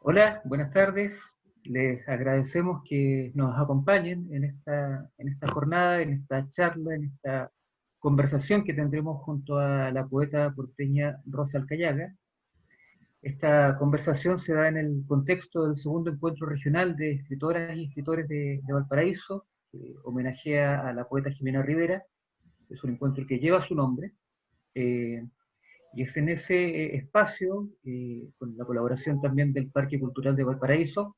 Hola, buenas tardes. Les agradecemos que nos acompañen en esta jornada, en esta charla, en esta conversación que tendremos junto a la poeta porteña Rosa Alcayaga. Esta conversación se da en el contexto del segundo encuentro regional de escritoras y escritores de Valparaíso, que homenajea a la poeta Jimena Rivera. Es un encuentro que lleva su nombre. Eh, y es en ese espacio, con la colaboración también del Parque Cultural de Valparaíso,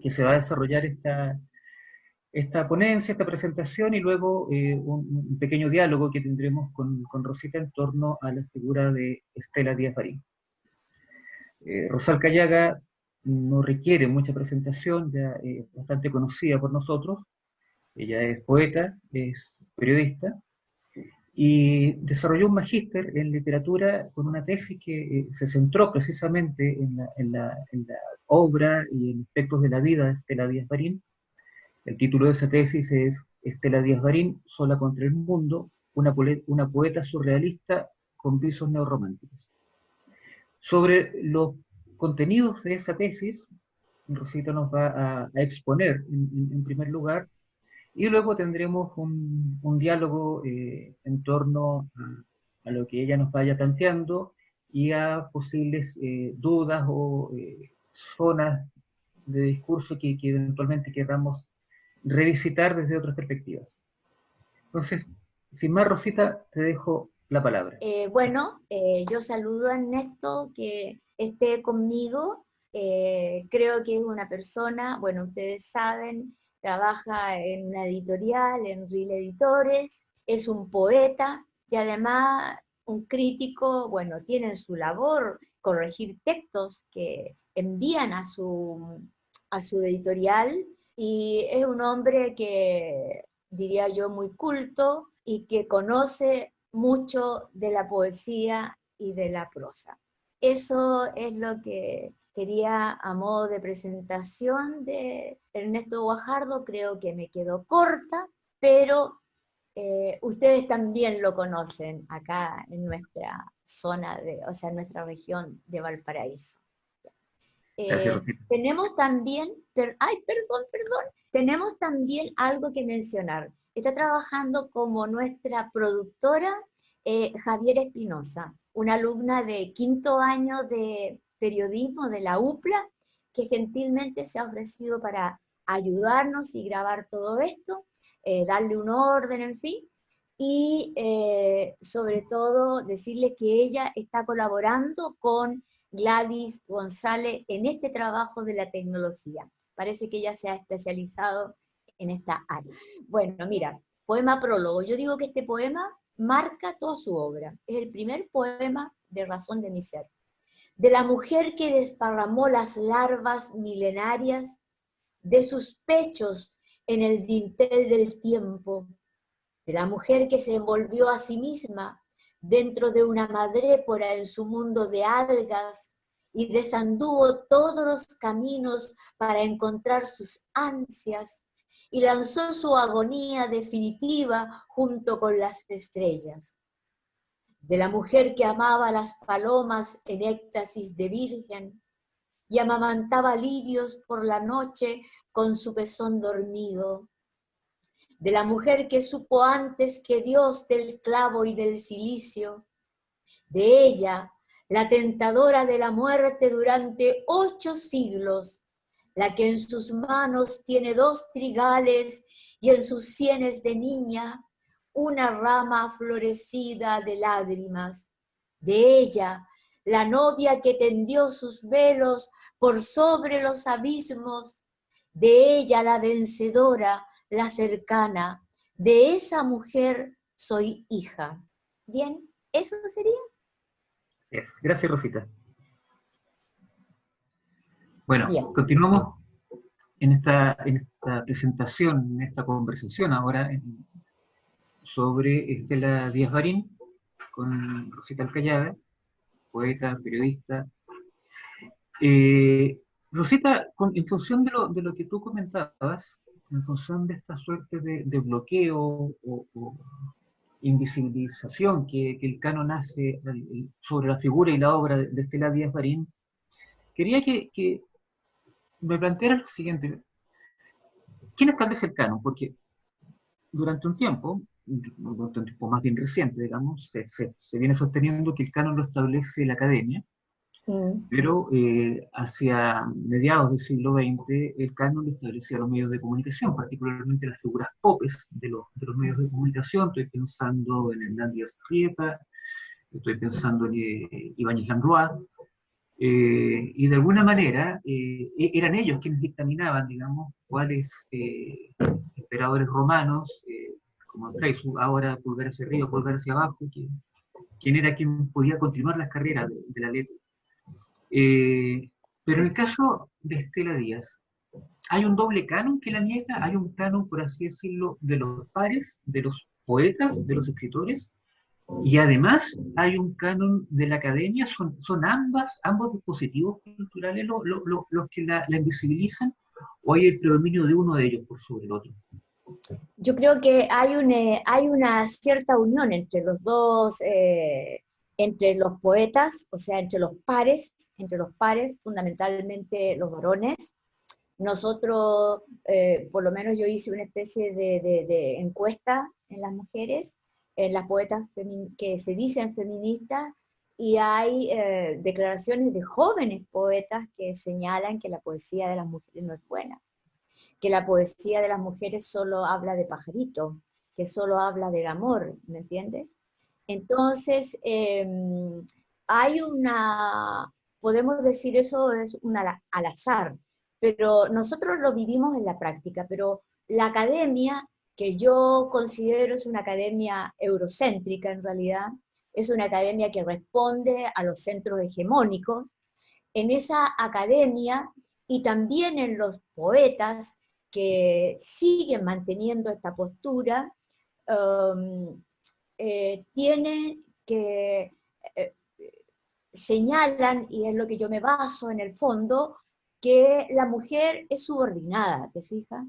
que se va a desarrollar esta ponencia, esta presentación y luego un pequeño diálogo que tendremos con Rosita en torno a la figura de Estela Díaz Barín. Rosal Callaga no requiere mucha presentación, ya es bastante conocida por nosotros. Ella es poeta, es periodista, y desarrolló un magíster en literatura con una tesis que se centró precisamente en la obra y en aspectos de la vida de Estela Díaz Barín. El título de esa tesis es Estela Díaz Barín, sola contra el mundo, una poeta surrealista con visos neorrománticos. Sobre los contenidos de esa tesis, Rosita nos va a exponer en primer lugar, y luego tendremos un diálogo en torno a lo que ella nos vaya planteando y a posibles dudas o zonas de discurso que eventualmente queramos revisitar desde otras perspectivas. Entonces, sin más, Rosita, te dejo la palabra. Yo saludo a Ernesto que esté conmigo. Creo que es una persona, bueno, ustedes saben, trabaja en una editorial, en Ril Editores, es un poeta y además un crítico, bueno, tiene en su labor corregir textos que envían a su editorial, y es un hombre que, diría yo, muy culto y que conoce mucho de la poesía y de la prosa. Eso es lo que quería a modo de presentación de Ernesto Guajardo. Creo que me quedó corta, pero ustedes también lo conocen acá en nuestra zona, o sea, en nuestra región de Valparaíso. Gracias, Rosita. Tenemos también, tenemos también algo que mencionar. Está trabajando como nuestra productora Javiera Espinosa, una alumna de quinto año de periodismo de la UPLA, que gentilmente se ha ofrecido para ayudarnos y grabar todo esto, darle un orden, en fin, y sobre todo decirles que ella está colaborando con Gladys González en este trabajo de la tecnología. Parece que ella se ha especializado en esta área. Bueno, mira, poema prólogo. Yo digo que este poema marca toda su obra. Es el primer poema de Razón de mi ser. De la mujer que desparramó las larvas milenarias de sus pechos en el dintel del tiempo. De la mujer que se envolvió a sí misma dentro de una madrépora en su mundo de algas y desanduvo todos los caminos para encontrar sus ansias y lanzó su agonía definitiva junto con las estrellas. De la mujer que amaba a las palomas en éxtasis de virgen y amamantaba lirios por la noche con su pezón dormido. De la mujer que supo antes que Dios del clavo y del silicio, de ella, la tentadora de la muerte durante 8 siglos, la que en sus manos tiene 2 trigales y en sus sienes de niña una rama florecida de lágrimas, de ella, la novia que tendió sus velos por sobre los abismos de ella la vencedora, la cercana, de esa mujer soy hija. Bien, ¿eso sería? Gracias, Rosita. Bueno, Bien. continuamos en esta presentación, en esta conversación ahora sobre Estela Díaz Barín con Rosita Alcayaga, poeta, periodista. Rosita, en función de lo que tú comentabas, en función de esta suerte de bloqueo o invisibilización que el canon hace sobre la figura y la obra de Estela Díaz Barín, quería que me plantearas lo siguiente. ¿Quién establece el canon? Porque durante un tiempo más bien reciente, digamos, se viene sosteniendo que el canon lo establece la academia, Mm. pero hacia mediados del siglo XX el canon lo establecía los medios de comunicación, particularmente las figuras popes de los medios de comunicación. Estoy pensando en Hernán Díaz Rieta, estoy pensando en Ibáñez Langlois, y de alguna manera eran ellos quienes dictaminaban, digamos, cuáles emperadores romanos, como Facebook, ahora pulgar hacia arriba, pulgar hacia abajo, quién era quien podía continuar las carreras de la letra. Pero en el caso de Estela Díaz, hay un doble canon que la niega, hay un canon, por así decirlo, de los pares, de los poetas, de los escritores, y además hay un canon de la academia. ¿Son ambos dispositivos culturales los que la invisibilizan, o hay el predominio de uno de ellos por sobre el otro? Yo creo que hay una cierta unión entre los dos, entre los poetas, o sea, entre los pares, fundamentalmente los varones. Nosotros, por lo menos yo hice una especie de encuesta en las mujeres, en las poetas que se dicen feministas, y hay declaraciones de jóvenes poetas que señalan que la poesía de las mujeres no es buena, que la poesía de las mujeres solo habla de pajarito, que solo habla del amor, ¿me entiendes? Entonces, hay podemos decir eso es al azar, pero nosotros lo vivimos en la práctica, pero la academia, que yo considero es una academia eurocéntrica en realidad, es una academia que responde a los centros hegemónicos. En esa academia y también en los poetas que siguen manteniendo esta postura, tienen que, eh, señalan, y es lo que yo me baso en el fondo, que la mujer es subordinada, ¿te fijas?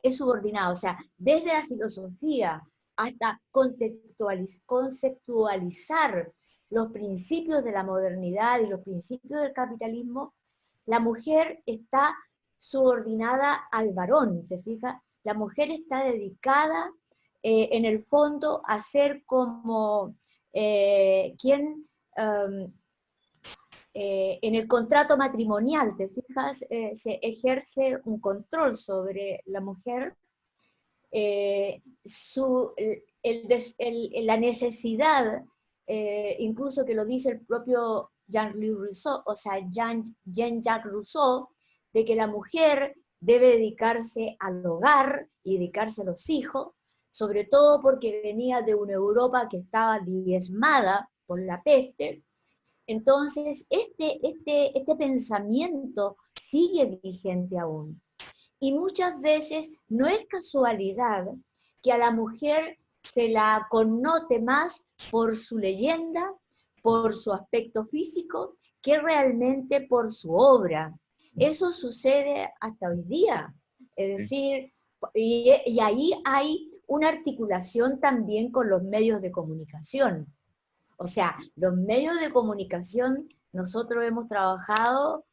Es subordinada, o sea, desde la filosofía hasta conceptualizar los principios de la modernidad y los principios del capitalismo, la mujer está subordinada al varón, ¿te fijas? La mujer está dedicada, en el fondo, a ser como quien en el contrato matrimonial, ¿te fijas? Se ejerce un control sobre la mujer, la necesidad, incluso que lo dice el propio Jean-Louis Rousseau, o sea, Jean-Jacques Rousseau, de que la mujer debe dedicarse al hogar y dedicarse a los hijos, sobre todo porque venía de una Europa que estaba diezmada por la peste. Entonces, este pensamiento sigue vigente aún. Y muchas veces no es casualidad que a la mujer se la connote más por su leyenda, por su aspecto físico, que realmente por su obra. Eso sucede hasta hoy día. Es decir, y ahí hay una articulación también con los medios de comunicación. O sea, los medios de comunicación, nosotros hemos trabajado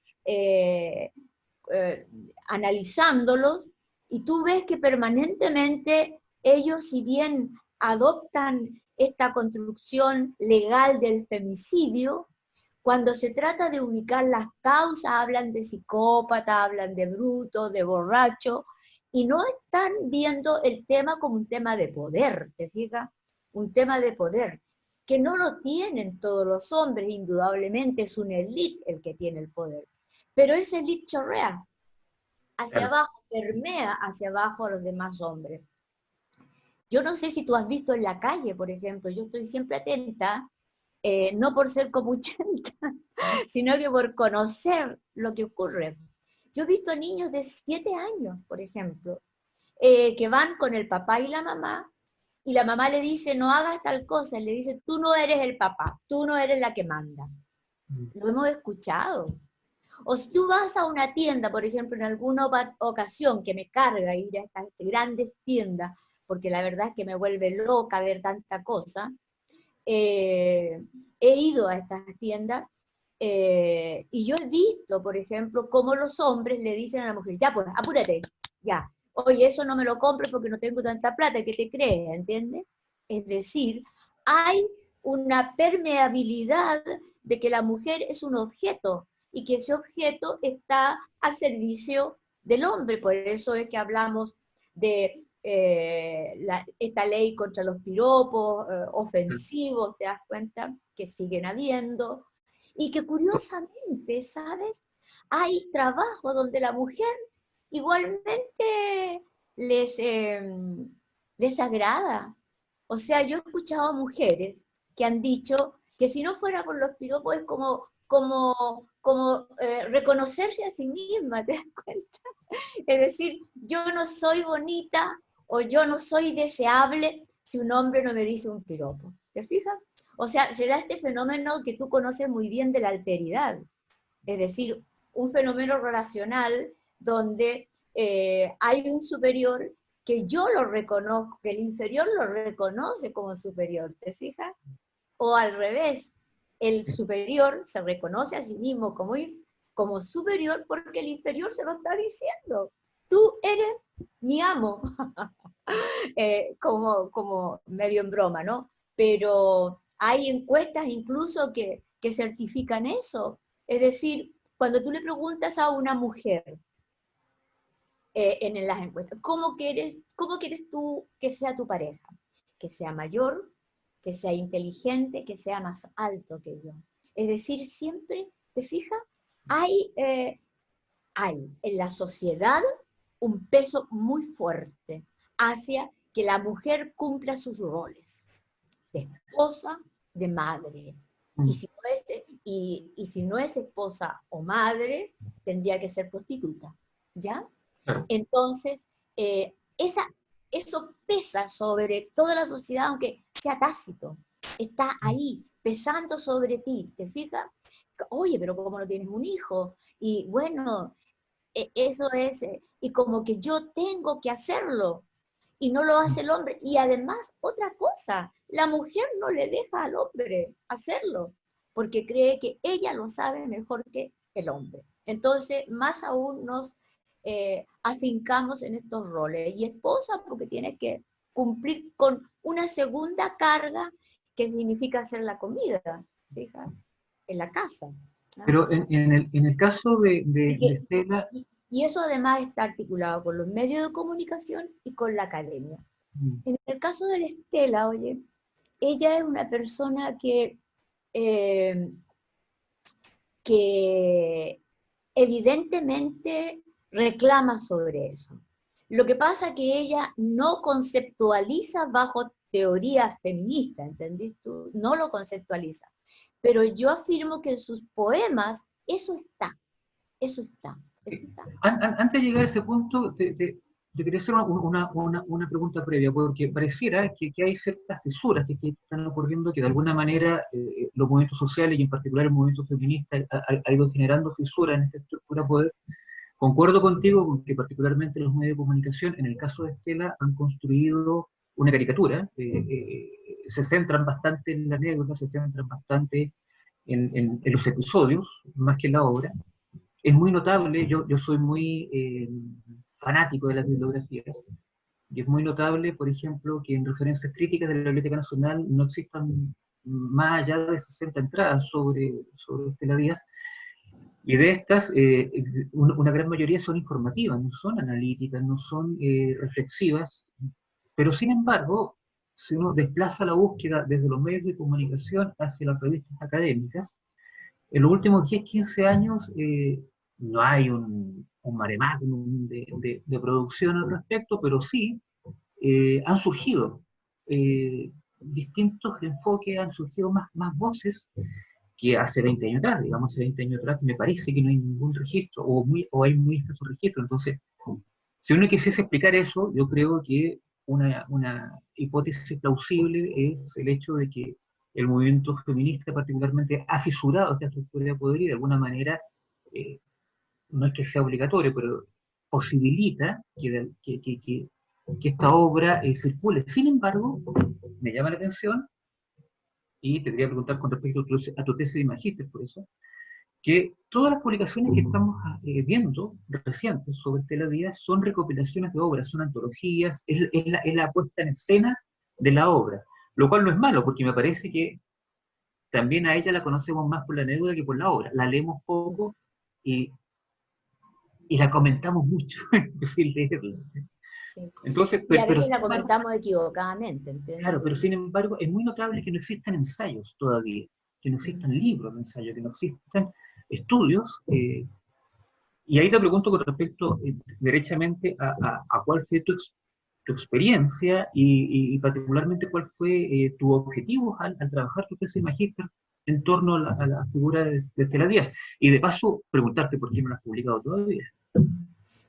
analizándolos, y tú ves que permanentemente ellos, si bien adoptan esta construcción legal del femicidio, cuando se trata de ubicar las causas, hablan de psicópata, hablan de bruto, de borracho, y no están viendo el tema como un tema de poder, ¿te fijas? Un tema de poder, que no lo tienen todos los hombres, indudablemente es una élite el que tiene el poder, pero esa élite chorrea, hacia Claro. abajo, permea hacia abajo a los demás hombres. Yo no sé si tú has visto en la calle, por ejemplo, yo estoy siempre atenta, no por ser copuchenta, sino que por conocer lo que ocurre. Yo he visto niños de 7 años, por ejemplo, que van con el papá y la mamá le dice, no hagas tal cosa, y le dice, tú no eres el papá, tú no eres la que manda. Lo hemos escuchado. O si tú vas a una tienda, por ejemplo, en alguna ocasión que me carga ir a estas grandes tiendas, porque la verdad es que me vuelve loca ver tanta cosa, he ido a estas tiendas y yo he visto, por ejemplo, cómo los hombres le dicen a la mujer, ya pues, apúrate, ya, oye, eso no me lo compres porque no tengo tanta plata, ¿qué te crees? ¿Entiendes? Es decir, hay una permeabilidad de que la mujer es un objeto y que ese objeto está al servicio del hombre, por eso es que hablamos de esta ley contra los piropos ofensivos, te das cuenta, que siguen habiendo, y que curiosamente, ¿sabes? Hay trabajo donde la mujer igualmente les, les agrada. O sea, yo he escuchado a mujeres que han dicho que si no fuera por los piropos es como reconocerse a sí misma, ¿te das cuenta? Es decir, yo no soy bonita o yo no soy deseable si un hombre no me dice un piropo. ¿Te fijas? O sea, se da este fenómeno que tú conoces muy bien de la alteridad. Es decir, un fenómeno relacional donde hay un superior que yo lo reconozco, que el inferior lo reconoce como superior. ¿Te fijas? O al revés, el superior se reconoce a sí mismo como superior porque el inferior se lo está diciendo. Tú eres mi amo, como medio en broma, ¿no? Pero hay encuestas incluso que certifican eso. Es decir, cuando tú le preguntas a una mujer en las encuestas, cómo quieres tú que sea tu pareja? Que sea mayor, que sea inteligente, que sea más alto que yo. Es decir, siempre, ¿te fijas? Hay en la sociedad un peso muy fuerte hacia que la mujer cumpla sus roles de esposa, de madre. Y Mm. si no es, y si no es esposa o madre, tendría que ser prostituta. ¿Ya? Claro. Entonces, eso pesa sobre toda la sociedad, aunque sea tácito. Está ahí, pesando sobre ti. ¿Te fijas? Oye, pero ¿cómo no tienes un hijo? Y bueno, eso es, y como que yo tengo que hacerlo, y no lo hace el hombre. Y además, otra cosa, la mujer no le deja al hombre hacerlo, porque cree que ella lo sabe mejor que el hombre. Entonces, más aún nos afincamos en estos roles. Y esposa, porque tiene que cumplir con una segunda carga que significa hacer la comida, fija, en la casa. ¿No? Pero en el caso de, Y, de, de que, Estela, y eso además está articulado con los medios de comunicación y con la academia. mm, En el caso de la Estela, oye, ella es una persona eh, que evidentemente reclama sobre eso. Lo que pasa es que ella no conceptualiza bajo teoría feminista, ¿entendiste tú? No lo conceptualiza. Pero yo afirmo que en sus poemas eso está, eso está, eso está. antes de llegar a ese punto, te quería hacer una pregunta previa, porque pareciera que hay ciertas fisuras que están ocurriendo, que de alguna manera los movimientos sociales y en particular el movimiento feminista ha ido generando fisuras en esta estructura de poder. Concuerdo contigo porque particularmente los medios de comunicación, en el caso de Estela, han construido una caricatura, se centran bastante en la anécdota, se centran bastante en los episodios, más que en la obra. Es muy notable, yo soy muy fanático de las bibliografías, y es muy notable, por ejemplo, que en referencias críticas de la Biblioteca Nacional no existan más allá de 60 entradas sobre Estela Díaz, y de estas, una gran mayoría son informativas, no son analíticas, no son reflexivas, pero sin embargo, si uno desplaza la búsqueda desde los medios de comunicación hacia las revistas académicas, en los últimos 10, 15 años no hay un mare magnum de producción al respecto, pero sí han surgido distintos enfoques, han surgido más voces que hace 20 años atrás. Digamos, hace 20 años atrás me parece que no hay ningún registro, o hay muy escasos registros. Entonces, si uno quisiese explicar eso, yo creo que una hipótesis plausible es el hecho de que el movimiento feminista particularmente ha fisurado esta estructura de poder y de alguna manera, eh, no es que sea obligatorio, pero posibilita que esta obra circule. Sin embargo, me llama la atención, y te quería preguntar con respecto a tu tesis de magíster por eso, que todas las publicaciones que estamos viendo recientes sobre Estela Díaz son recopilaciones de obras, son antologías, es la puesta en escena de la obra, lo cual no es malo, porque me parece que también a ella la conocemos más por la anécdota que por la obra. La leemos poco y, y la comentamos mucho, sin leerla. Sí. Entonces, Y a pero veces sin la embargo, comentamos equivocadamente, ¿entiendes? claro, pero sin embargo es muy notable que no existan ensayos todavía, que no existan libros de ensayo, que no existan estudios. Y ahí te pregunto con respecto derechamente a cuál fue tu experiencia y particularmente cuál fue tu objetivo al trabajar tu tesis de magíster en torno a la figura de Estela Díaz. Y de paso, preguntarte por qué no la has publicado todavía.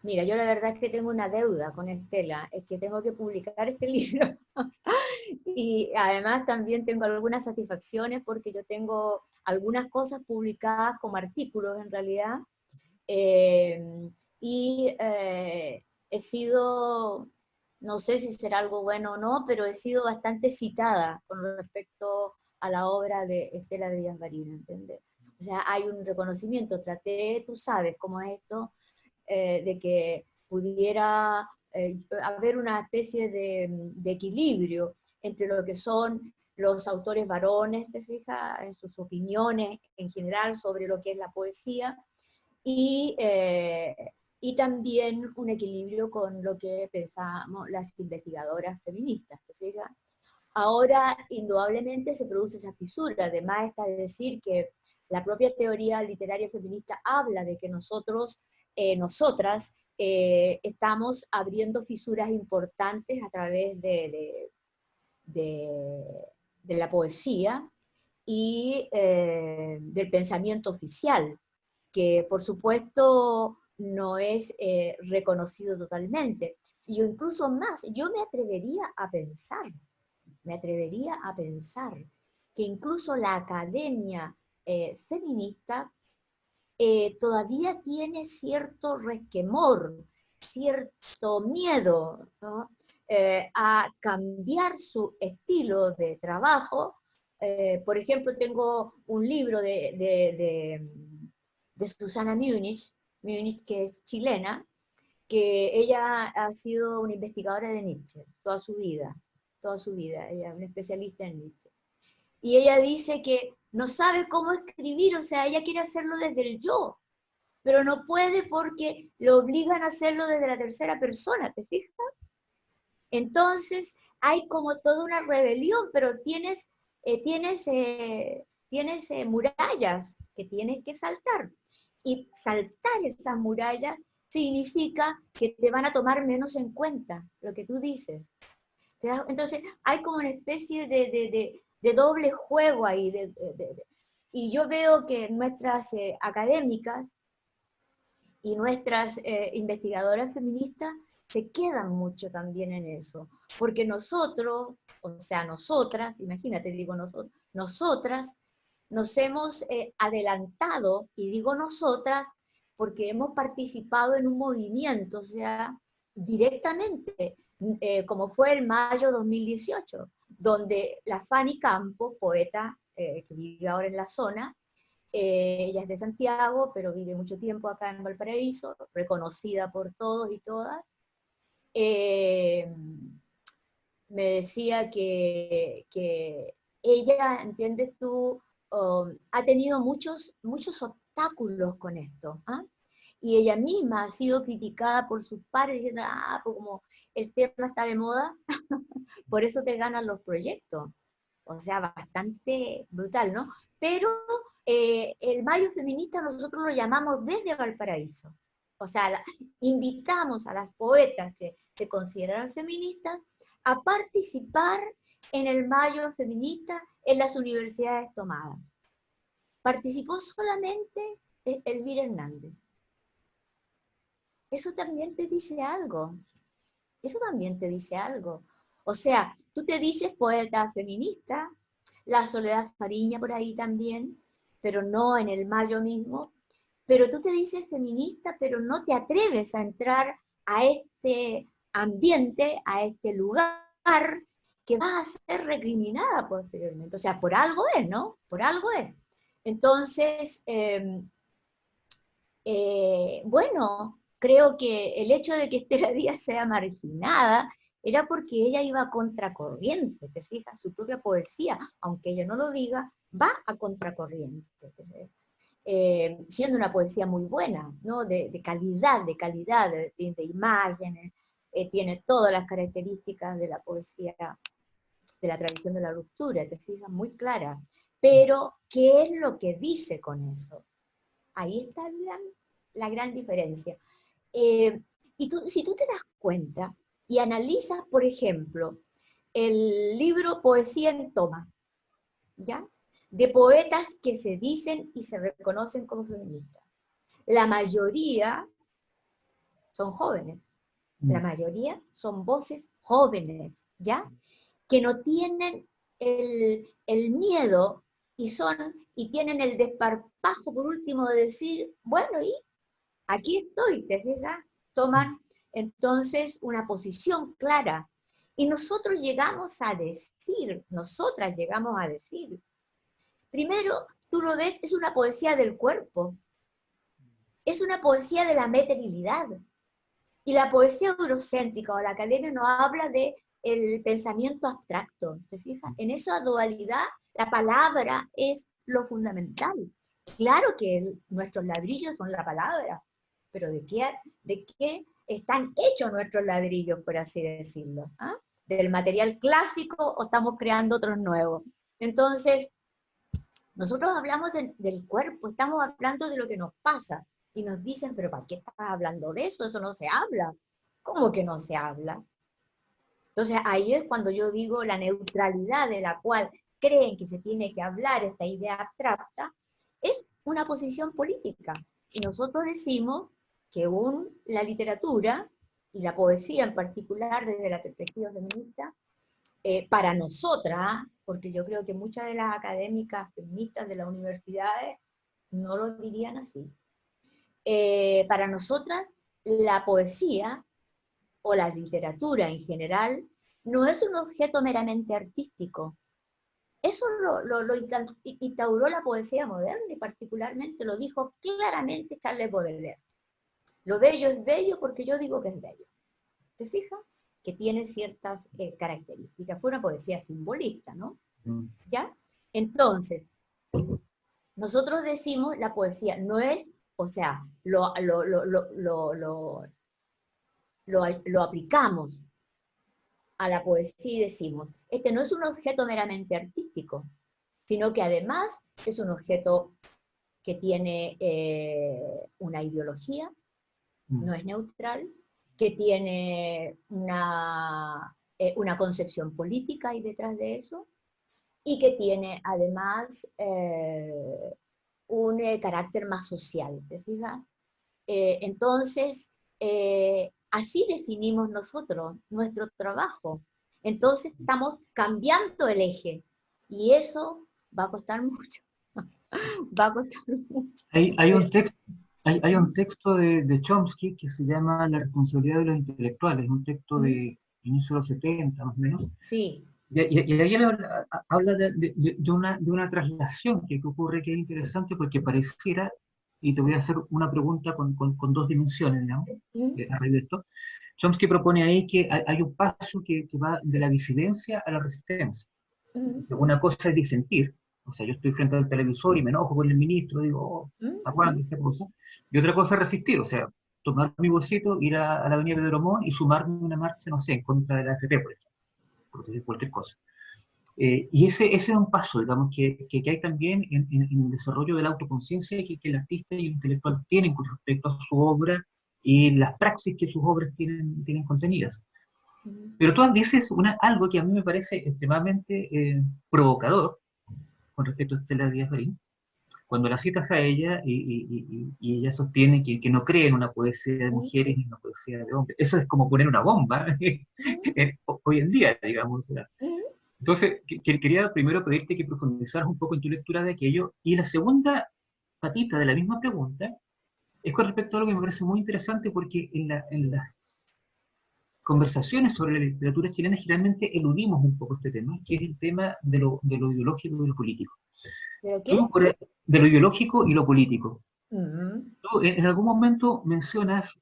Mira, yo la verdad es que tengo una deuda con Estela, es que tengo que publicar este libro. Y además también tengo algunas satisfacciones porque yo tengo algunas cosas publicadas como artículos en realidad, eh, y he sido, no sé si será algo bueno o no, pero he sido bastante citada con respecto a la obra de Estela Díaz Barina, ¿entiendes? O sea, hay un reconocimiento, traté, tú sabes cómo es esto, de que pudiera haber una especie de equilibrio entre lo que son los autores varones, ¿te fijas?, en sus opiniones en general sobre lo que es la poesía, y, y también un equilibrio con lo que pensamos las investigadoras feministas, ¿te fijas? Ahora, indudablemente, se produce esa fisura. Además, está de decir que la propia teoría literaria feminista habla de que nosotros, nosotras, estamos abriendo fisuras importantes a través de la poesía y del pensamiento oficial, que por supuesto no es reconocido totalmente. Y incluso más, yo me atrevería a pensar que incluso la academia feminista todavía tiene cierto resquemor, cierto miedo, ¿no?, a cambiar su estilo de trabajo. Por ejemplo, tengo un libro de Susana Múnich, que es chilena, que ella ha sido una investigadora de Nietzsche toda su vida, ella es una especialista en Nietzsche. Y ella dice que no sabe cómo escribir, o sea, ella quiere hacerlo desde el yo, pero no puede porque lo obligan a hacerlo desde la tercera persona, ¿te fijas? Entonces hay como toda una rebelión, pero tienes murallas que tienes que saltar. Y saltar esas murallas significa que te van a tomar menos en cuenta lo que tú dices. Entonces hay como una especie de doble juego ahí. Y yo veo que nuestras académicas y nuestras investigadoras feministas se quedan mucho también en eso, porque nosotros, o sea, nosotras, imagínate, digo nosotras nos hemos adelantado, y digo nosotras porque hemos participado en un movimiento, o sea, directamente, como fue el mayo 2018, donde la Fanny Campos, poeta que vive ahora en la zona, ella es de Santiago, pero vive mucho tiempo acá en Valparaíso, reconocida por todos y todas. Eh, Me decía que ella, entiendes tú, ha tenido muchos obstáculos con esto. ¿Ah? Y ella misma ha sido criticada por sus pares, diciendo, pues como el tema está de moda, por eso te ganan los proyectos. O sea, bastante brutal, ¿no? Pero el Mayo Feminista nosotros lo llamamos desde Valparaíso. o sea, invitamos a las poetas que se consideran feministas a participar en el Mayo Feminista en las universidades tomadas. Participó solamente Elvira Hernández. Eso también te dice algo. Eso también te dice algo. O sea, tú te dices poeta feminista, la Soledad Fariña por ahí también, pero no en el Mayo mismo, pero tú te dices feminista, pero no te atreves a entrar a este ambiente, a este lugar, que va a ser recriminada posteriormente. O sea, por algo es, ¿no? Por algo es. Entonces, bueno, creo que el hecho de que Estela Díaz sea marginada era porque ella iba a contracorriente, ¿te fijas? Su propia poesía, aunque ella no lo diga, va a contracorriente. Siendo una poesía muy buena, ¿no? de calidad, de imágenes, tiene todas las características de la poesía, de la tradición de la ruptura, te fijas, muy clara. Pero, ¿qué es lo que dice con eso? Ahí está la gran diferencia. Y si tú te das cuenta y analizas, por ejemplo, el libro Poesía en Toma, ¿ya? De poetas que se dicen y se reconocen como feministas. La mayoría son jóvenes, la mayoría son voces jóvenes, ¿ya? Que no tienen el miedo y tienen el desparpajo, por último, de decir, bueno, y aquí estoy, ¿te fijas? Toman entonces una posición clara. Y nosotras llegamos a decir, primero, tú lo ves, es una poesía del cuerpo, es una poesía de la materialidad. Y la poesía eurocéntrica o la academia no habla de el pensamiento abstracto, ¿te fijas? En esa dualidad, la palabra es lo fundamental. Claro que nuestros ladrillos son la palabra, pero ¿de qué están hechos nuestros ladrillos, por así decirlo? ¿Ah? ¿Del material clásico o estamos creando otros nuevos? Entonces, nosotros hablamos del cuerpo, estamos hablando de lo que nos pasa, y nos dicen, pero ¿para qué estás hablando de eso? Eso no se habla. ¿Cómo que no se habla? Entonces ahí es cuando yo digo la neutralidad de la cual creen que se tiene que hablar esta idea abstracta, es una posición política. Y nosotros decimos que la literatura, y la poesía en particular desde la perspectiva feminista, para nosotras, porque yo creo que muchas de las académicas feministas de las universidades no lo dirían así, para nosotras la poesía o la literatura en general no es un objeto meramente artístico. Eso lo instauró la poesía moderna y particularmente lo dijo claramente Charles Baudelaire. Lo bello es bello porque yo digo que es bello. ¿Te fijas? Que tiene ciertas características. Fue una poesía simbolista, ¿no? ¿Ya? Entonces, nosotros decimos la poesía no es, o sea, lo aplicamos a la poesía y decimos, este no es un objeto meramente artístico, sino que además es un objeto que tiene una ideología, no es neutral, que tiene una concepción política ahí detrás de eso, y que tiene además un carácter más social, ¿te fijas? Entonces, así definimos nosotros nuestro trabajo. Entonces estamos cambiando el eje y eso va a costar mucho. Va a costar mucho. Hay un texto de Chomsky que se llama La responsabilidad de los intelectuales, un texto de inicio de los 70 más o menos. Sí. Y ahí él habla de una traslación que ocurre que es interesante porque pareciera, y te voy a hacer una pregunta con dos dimensiones, digamos, a raíz de esto. Chomsky propone ahí que hay un paso que va de la disidencia a la resistencia. Una cosa es disentir, o sea, yo estoy frente al televisor y me enojo con el ministro, digo, aguanta esta cosa, y otra cosa es resistir, o sea, tomar mi bolsito, ir a la avenida Pedro Montt y sumarme a una marcha, no sé, en contra de la AFP, por ejemplo, por decir cualquier cosa. Y ese es un paso, digamos, que hay también en el desarrollo de la autoconciencia que el artista y el intelectual tienen con respecto a su obra y las praxis que sus obras tienen contenidas. Pero tú dices algo que a mí me parece extremadamente provocador con respecto a Estela Díaz Marín, cuando la citas a ella y ella sostiene que no cree en una poesía de mujeres ni en una poesía de hombres. Eso es como poner una bomba hoy en día, digamos. Entonces, quería primero pedirte que profundizaras un poco en tu lectura de aquello. Y la segunda patita de la misma pregunta es con respecto a algo que me parece muy interesante, porque en las conversaciones sobre la literatura chilena generalmente eludimos un poco este tema, que es el tema de lo ideológico y de lo político. ¿Pero qué? Tú, de lo ideológico y lo político. Uh-huh. Tú en algún momento mencionas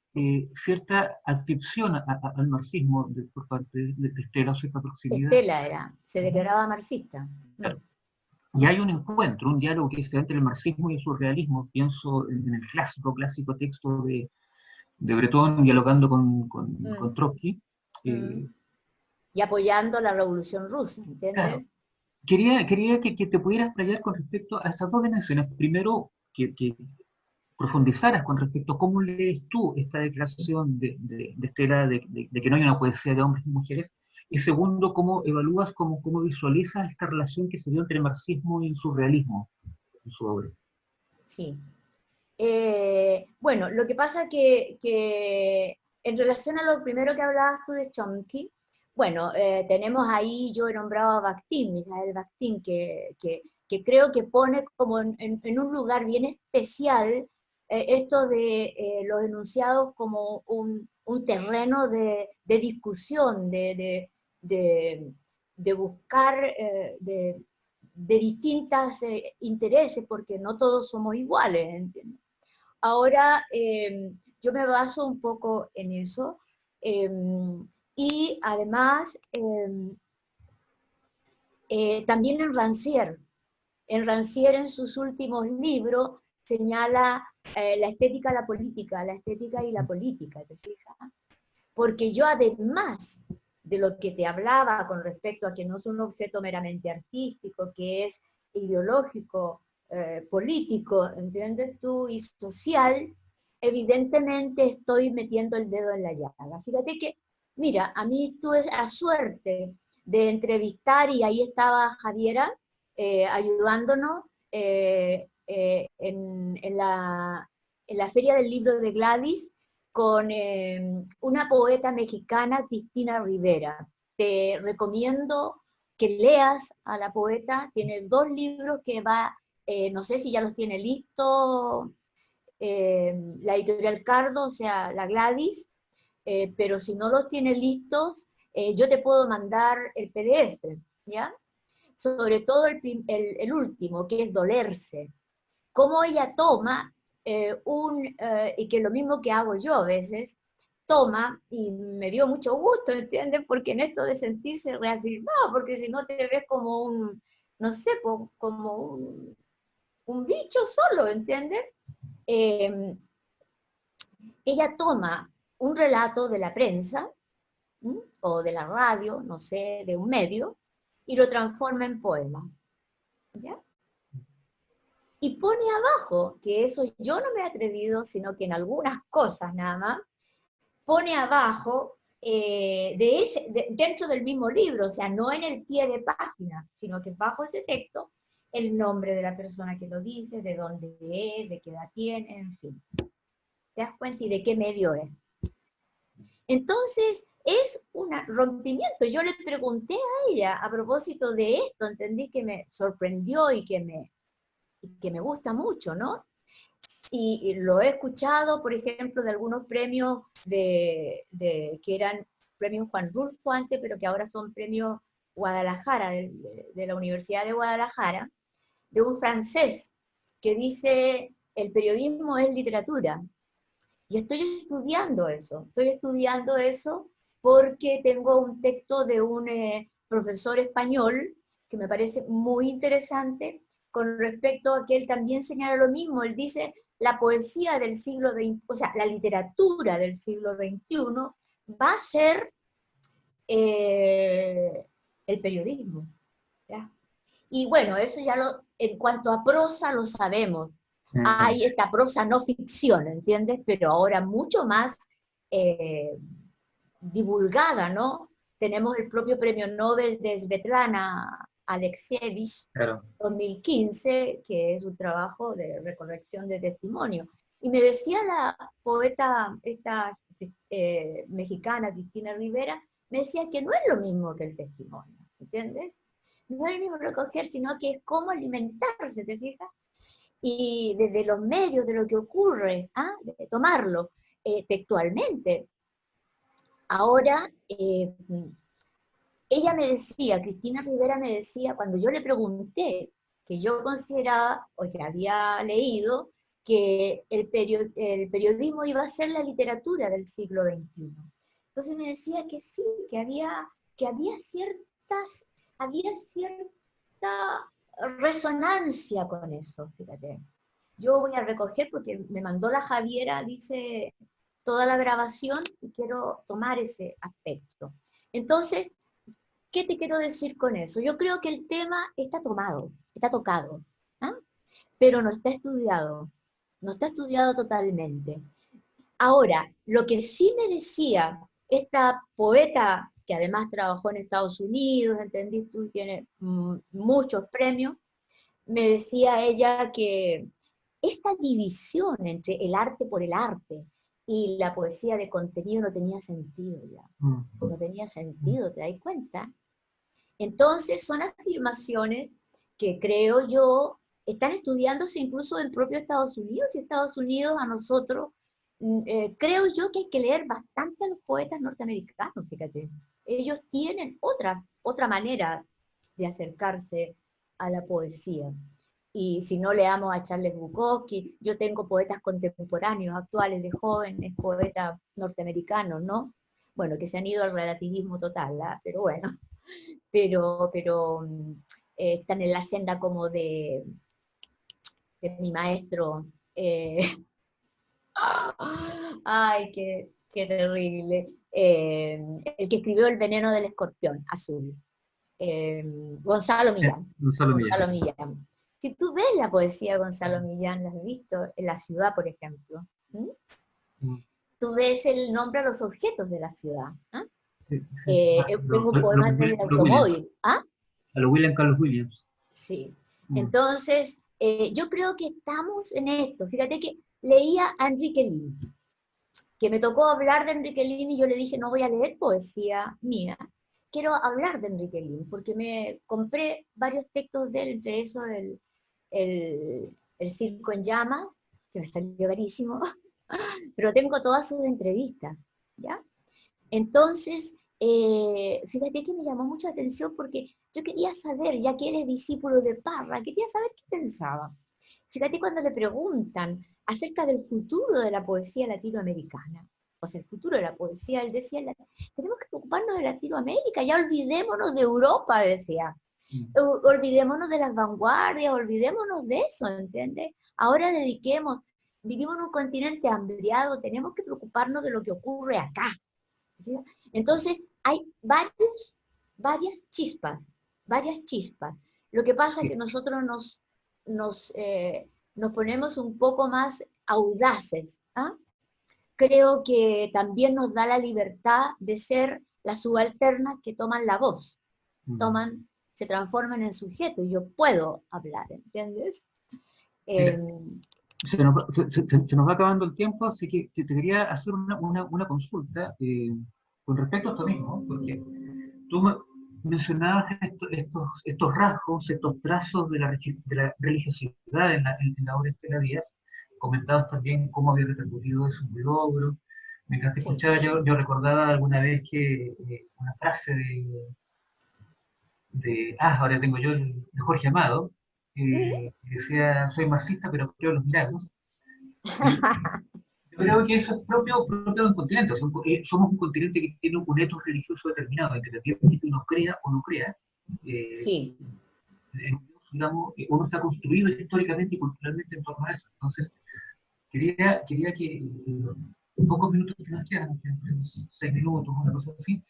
cierta adscripción al marxismo por parte de Estela, o cierta proximidad. Estela era, se declaraba marxista. Claro. Y hay un encuentro, un diálogo que se da entre el marxismo y el surrealismo. Pienso en el clásico texto de Breton dialogando con Trotsky. Y apoyando la Revolución Rusa, Claro, ¿entiendes? quería que te pudieras playar con respecto a esas dos dimensiones. Primero, que profundizaras con respecto a cómo lees tú esta declaración de Estela de que no hay una poesía de hombres y mujeres. Y segundo, cómo evalúas, cómo visualizas esta relación que se dio entre el marxismo y el surrealismo en su obra. Sí. Bueno, lo que pasa que en relación a lo primero que hablabas tú de Chomsky, bueno, tenemos ahí, yo he nombrado a Bakhtin, Mijael Bakhtin, que creo que pone como en un lugar bien especial esto de los enunciados como un terreno de discusión, de buscar, de distintos intereses, porque no todos somos iguales, ¿entiendes? Ahora, yo me baso un poco en eso, eh, y además también en Rancière. En Rancière, en sus últimos libros, señala la estética la estética y la política, ¿te fijas? Porque yo, además de lo que te hablaba con respecto a que no es un objeto meramente artístico, que es ideológico, político, ¿entiendes tú? Y social, evidentemente estoy metiendo el dedo en la llaga. Fíjate que, mira, a mí tuve la suerte de entrevistar, y ahí estaba Javiera ayudándonos en la Feria del Libro de Gladys, con una poeta mexicana, Cristina Rivera. Te recomiendo que leas a la poeta, tiene 2 libros que va, no sé si ya los tiene listos, la editorial Cardo, o sea, la Gladys, pero si no los tiene listos, yo te puedo mandar el PDF, ¿ya? Sobre todo el último, que es Dolerse. Cómo ella toma y que es lo mismo que hago yo a veces, toma, y me dio mucho gusto, ¿entiendes? Porque en esto de sentirse reafirmado, porque si no te ves como no sé, como un bicho solo, ¿entiendes? Eh, Ella toma un relato de la prensa, ¿m? O de la radio, no sé, de un medio, y lo transforma en poema, ¿ya? Y pone abajo, que eso yo no me he atrevido, sino que en algunas cosas nada más, pone abajo, dentro del mismo libro, o sea, no en el pie de página, sino que bajo ese texto, el nombre de la persona que lo dice, de dónde es, de qué edad tiene, en fin. ¿Te das cuenta? Y de qué medio es. Entonces, es un rompimiento. Yo le pregunté a ella a propósito de esto, entendí que me sorprendió y que me gusta mucho, ¿no? Y lo he escuchado, por ejemplo, de algunos premios que eran premios Juan Rulfo antes, pero que ahora son premios Guadalajara, de la Universidad de Guadalajara, de un francés que dice: el periodismo es literatura. Y estoy estudiando eso porque tengo un texto de un profesor español que me parece muy interesante con respecto a que él también señala lo mismo. Él dice: la poesía del siglo XX, o sea, la literatura del siglo XXI va a ser eh, el periodismo, ¿ya? Y bueno, eso ya en cuanto a prosa lo sabemos. Hay esta prosa no ficción, ¿entiendes? Pero ahora mucho más divulgada, ¿no? Tenemos el propio premio Nobel de Svetlana Alexievich, claro. 2015, que es un trabajo de recolección de testimonio. Y me decía la poeta esta mexicana, Cristina Rivera, me decía que no es lo mismo que el testimonio, ¿entiendes? No es lo mismo recoger, sino que es cómo alimentarse, ¿te fijas? Y desde los medios, de lo que ocurre, ¿ah? De tomarlo textualmente. Ahora, ella me decía, Cristina Rivera me decía, cuando yo le pregunté, que yo consideraba, o que había leído, que el periodismo iba a ser la literatura del siglo XXI. Entonces me decía que sí, que había cierta resonancia con eso, fíjate. Yo voy a recoger, porque me mandó la Javiera, dice, toda la grabación, y quiero tomar ese aspecto. Entonces, ¿qué te quiero decir con eso? Yo creo que el tema está tomado, está tocado, ¿ah? Pero no está estudiado totalmente. Ahora, lo que sí me decía esta poeta, que además trabajó en Estados Unidos, ¿entendí? Tú tienes muchos premios, me decía ella que esta división entre el arte por el arte y la poesía de contenido no tenía sentido ya. No tenía sentido, ¿te das cuenta? Entonces son afirmaciones que creo yo están estudiándose incluso en propio Estados Unidos, y Estados Unidos a nosotros, creo yo que hay que leer bastante a los poetas norteamericanos, fíjate. Ellos tienen otra manera de acercarse a la poesía. Y si no leamos a Charles Bukowski, yo tengo poetas contemporáneos, actuales, de jóvenes poetas norteamericanos, ¿no? Bueno, que se han ido al relativismo total, ¿ah? Pero bueno, pero están en la senda como de mi maestro. Ay, qué terrible. El que escribió El veneno del escorpión azul. Gonzalo Millán. Gonzalo Millán. Gonzalo Millán. Si tú ves la poesía de Gonzalo Millán, la has visto en La Ciudad, por ejemplo. Tú ves el nombre a los objetos de la ciudad. ¿Ah? Sí, sí. Tengo un poema del automóvil. ¿Ah? A los William Carlos Williams. Sí. Entonces, yo creo que estamos en esto. Fíjate que leía a Enrique Lin, que me tocó hablar de Enrique Lin, y yo le dije, no voy a leer poesía mía, quiero hablar de Enrique Lin, porque me compré varios textos de él, entre eso el Circo en Llamas, que me salió carísimo, pero tengo todas sus entrevistas, ¿ya? Entonces, fíjate que me llamó mucha atención, porque yo quería saber, ya que él es discípulo de Parra, quería saber qué pensaba. Fíjate cuando le preguntan acerca del futuro de la poesía latinoamericana, o sea, el futuro de la poesía, él decía, tenemos que preocuparnos de Latinoamérica, ya olvidémonos de Europa, decía. Olvidémonos de las vanguardias, olvidémonos de eso, ¿entiendes? Ahora vivimos en un continente hambriado, tenemos que preocuparnos de lo que ocurre acá. Entonces, hay varias chispas. Lo que pasa es que nosotros nos ponemos un poco más audaces. ¿Ah? Creo que también nos da la libertad de ser las subalternas que toman la voz, se transforman en sujeto, y yo puedo hablar, ¿entiendes? Se nos va acabando el tiempo, así que te quería hacer una consulta con respecto a esto mismo, porque tú mencionabas estos rasgos, estos trazos de la religiosidad en la obra de Estela Díaz, comentabas también cómo había repercutido eso en tu logro. Mientras te escuchaba, yo recordaba alguna vez que una frase ahora tengo yo, de Jorge Amado, decía, soy marxista pero creo en los milagros. Yo creo que eso es propio de un continente. O sea, somos un continente que tiene un etos religioso determinado, independientemente que uno crea o no crea. Sí. Digamos, uno está construido históricamente y culturalmente en torno a eso. Entonces, quería que en pocos minutos que nos quedan, entre 6 minutos, una cosa así,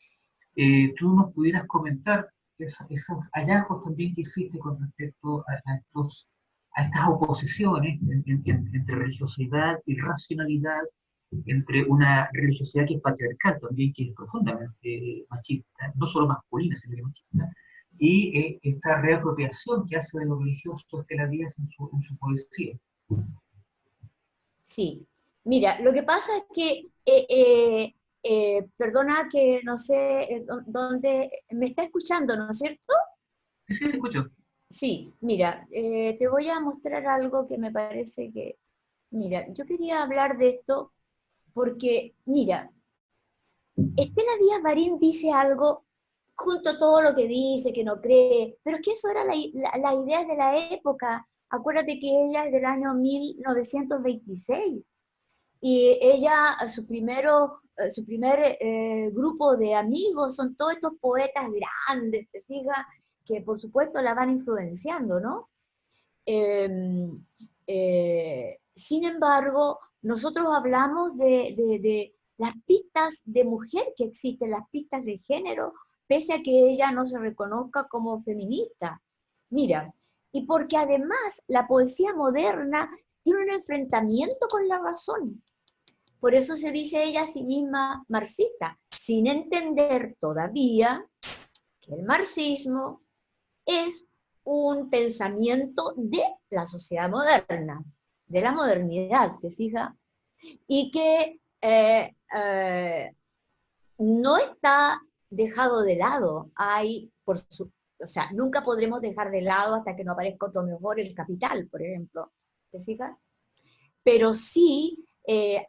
tú nos pudieras comentar esos hallazgos también que hiciste con respecto a estos a estas oposiciones entre religiosidad y racionalidad, entre una religiosidad que es patriarcal también, que es profundamente machista, no solo masculina, sino que machista, y esta reapropiación que hace de lo religioso Estela Díaz en su poesía. Sí, mira, lo que pasa es que, perdona que no sé dónde, me está escuchando, ¿no es cierto? Sí, sí, te escucho. Sí, mira, te voy a mostrar algo que me parece que, mira, yo quería hablar de esto porque, mira, Estela Díaz Marín dice algo, junto a todo lo que dice, que no cree, pero es que eso era la idea de la época. Acuérdate que ella es del año 1926 y ella, su primer grupo de amigos son todos estos poetas grandes, te fijas, que por supuesto la van influenciando, ¿no? Eh, Sin embargo, nosotros hablamos de las pistas de mujer que existen, las pistas de género, pese a que ella no se reconozca como feminista. Mira, y porque además la poesía moderna tiene un enfrentamiento con la razón. Por eso se dice ella a sí misma marxista, sin entender todavía que el marxismo es un pensamiento de la sociedad moderna, de la modernidad, ¿te fijas? Y que no está dejado de lado. O sea, nunca podremos dejar de lado hasta que no aparezca otro mejor, el capital, por ejemplo. ¿Te fijas? Pero sí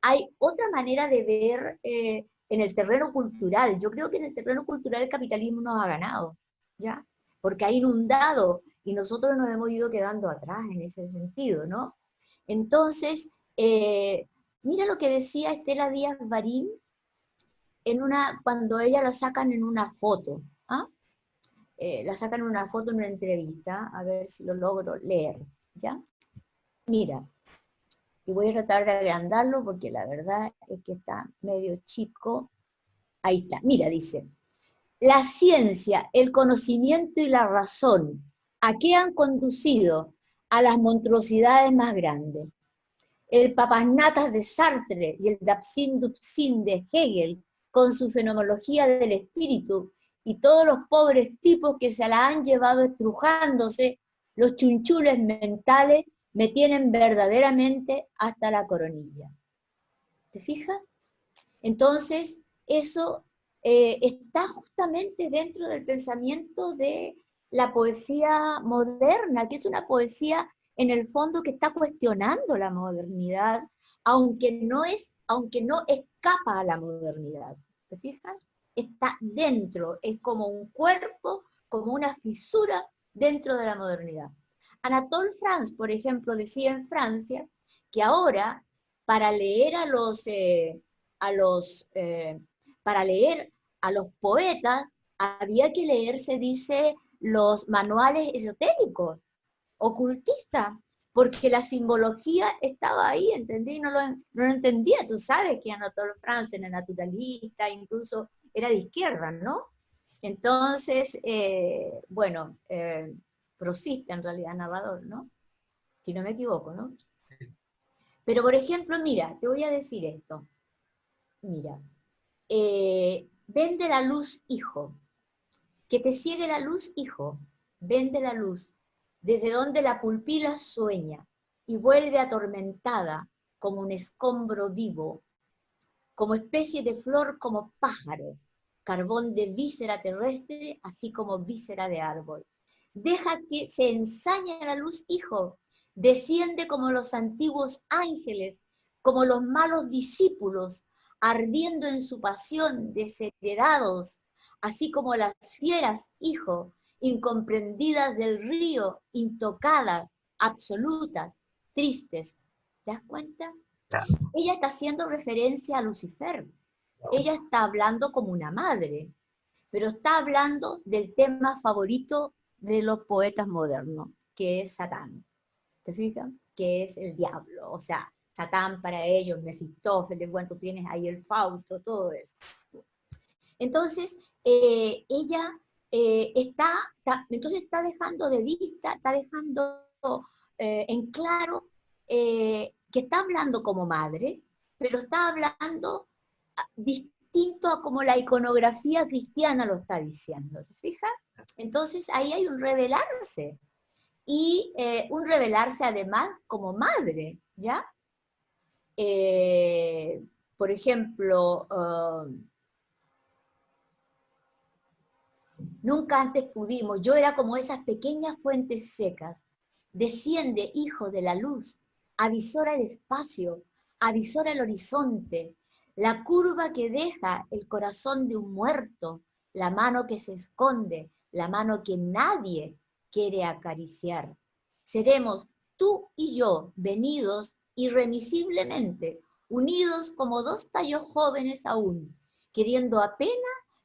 hay otra manera de ver en el terreno cultural. Yo creo que en el terreno cultural el capitalismo nos ha ganado, ¿ya? Porque ha inundado y nosotros nos hemos ido quedando atrás en ese sentido, ¿no? Entonces, mira lo que decía Estela Díaz Marín cuando ella la sacan en una foto, ¿ah? La sacan en una foto en una entrevista, a ver si lo logro leer, ¿ya? Mira, y voy a tratar de agrandarlo porque la verdad es que está medio chico. Ahí está, mira, dice, la ciencia, el conocimiento y la razón, ¿a qué han conducido? A las monstruosidades más grandes. El papasnatas de Sartre y el Dapsin Dupsin de Hegel, con su fenomenología del espíritu, y todos los pobres tipos que se la han llevado estrujándose, los chunchules mentales, me tienen verdaderamente hasta la coronilla. ¿Te fijas? Entonces, eso está justamente dentro del pensamiento de la poesía moderna, que es una poesía en el fondo que está cuestionando la modernidad, aunque no escapa a la modernidad. ¿Te fijas? Está dentro, es como un cuerpo, como una fisura dentro de la modernidad. Anatole France, por ejemplo, decía en Francia que ahora, para leer a los, para leer a los poetas, había que leerse, dice, los manuales esotéricos, ocultistas, porque la simbología estaba ahí, ¿entendí? No lo entendía, tú sabes que Anatole France era naturalista, incluso era de izquierda, ¿no? Entonces, bueno, prosista en realidad, narrador, ¿no? Si no me equivoco, ¿no? Pero, por ejemplo, mira, te voy a decir esto. Mira, vende la luz, hijo. Que te ciegue la luz, hijo. Vende la luz. Desde donde la pupila sueña y vuelve atormentada como un escombro vivo, como especie de flor, como pájaro, carbón de víscera terrestre, así como víscera de árbol. Deja que se ensañe la luz, hijo. Desciende como los antiguos ángeles, como los malos discípulos, ardiendo en su pasión, desheredados, así como las fieras, hijo, incomprendidas del río, intocadas, absolutas, tristes. ¿Te das cuenta? Ella está haciendo referencia a Lucifer. Ella está hablando como una madre, pero está hablando del tema favorito de los poetas modernos, que es Satán. ¿Te fijas? Que es el diablo. O sea, Satán para ellos, Mefistófeles, bueno, tú tienes ahí el Fausto, todo eso. Entonces, ella entonces está dejando de vista, está dejando en claro que está hablando como madre, pero está hablando distinto a como la iconografía cristiana lo está diciendo, ¿te fijas? Entonces ahí hay un revelarse, y un revelarse además como madre, ¿ya? Por ejemplo, nunca antes pudimos, yo era como esas pequeñas fuentes secas. Desciende, hijo de la luz, avisora el espacio, avisora el horizonte, la curva que deja el corazón de un muerto, la mano que se esconde, la mano que nadie quiere acariciar. Seremos tú y yo, venidos irremisiblemente, unidos como dos tallos jóvenes aún, queriendo apenas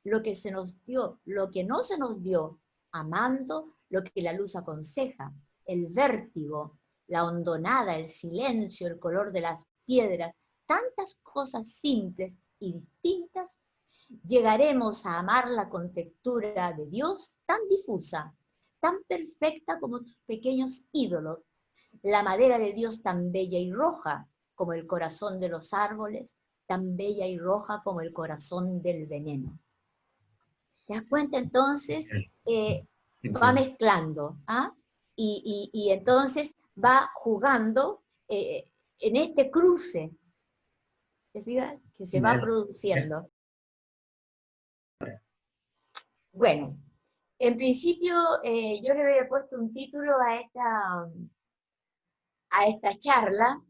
lo que se nos dio, lo que no se nos dio, amando lo que la luz aconseja, el vértigo, la hondonada, el silencio, el color de las piedras, tantas cosas simples y distintas, llegaremos a amar la contextura de Dios tan difusa, tan perfecta como tus pequeños ídolos, la madera de Dios tan bella y roja como el corazón de los árboles, tan bella y roja como el corazón del veneno. ¿Te das cuenta? Entonces va mezclando, ¿ah? Y entonces va jugando en este cruce, ¿te fijas? Que se va produciendo. Bueno, en principio yo le había puesto un título a esta charla,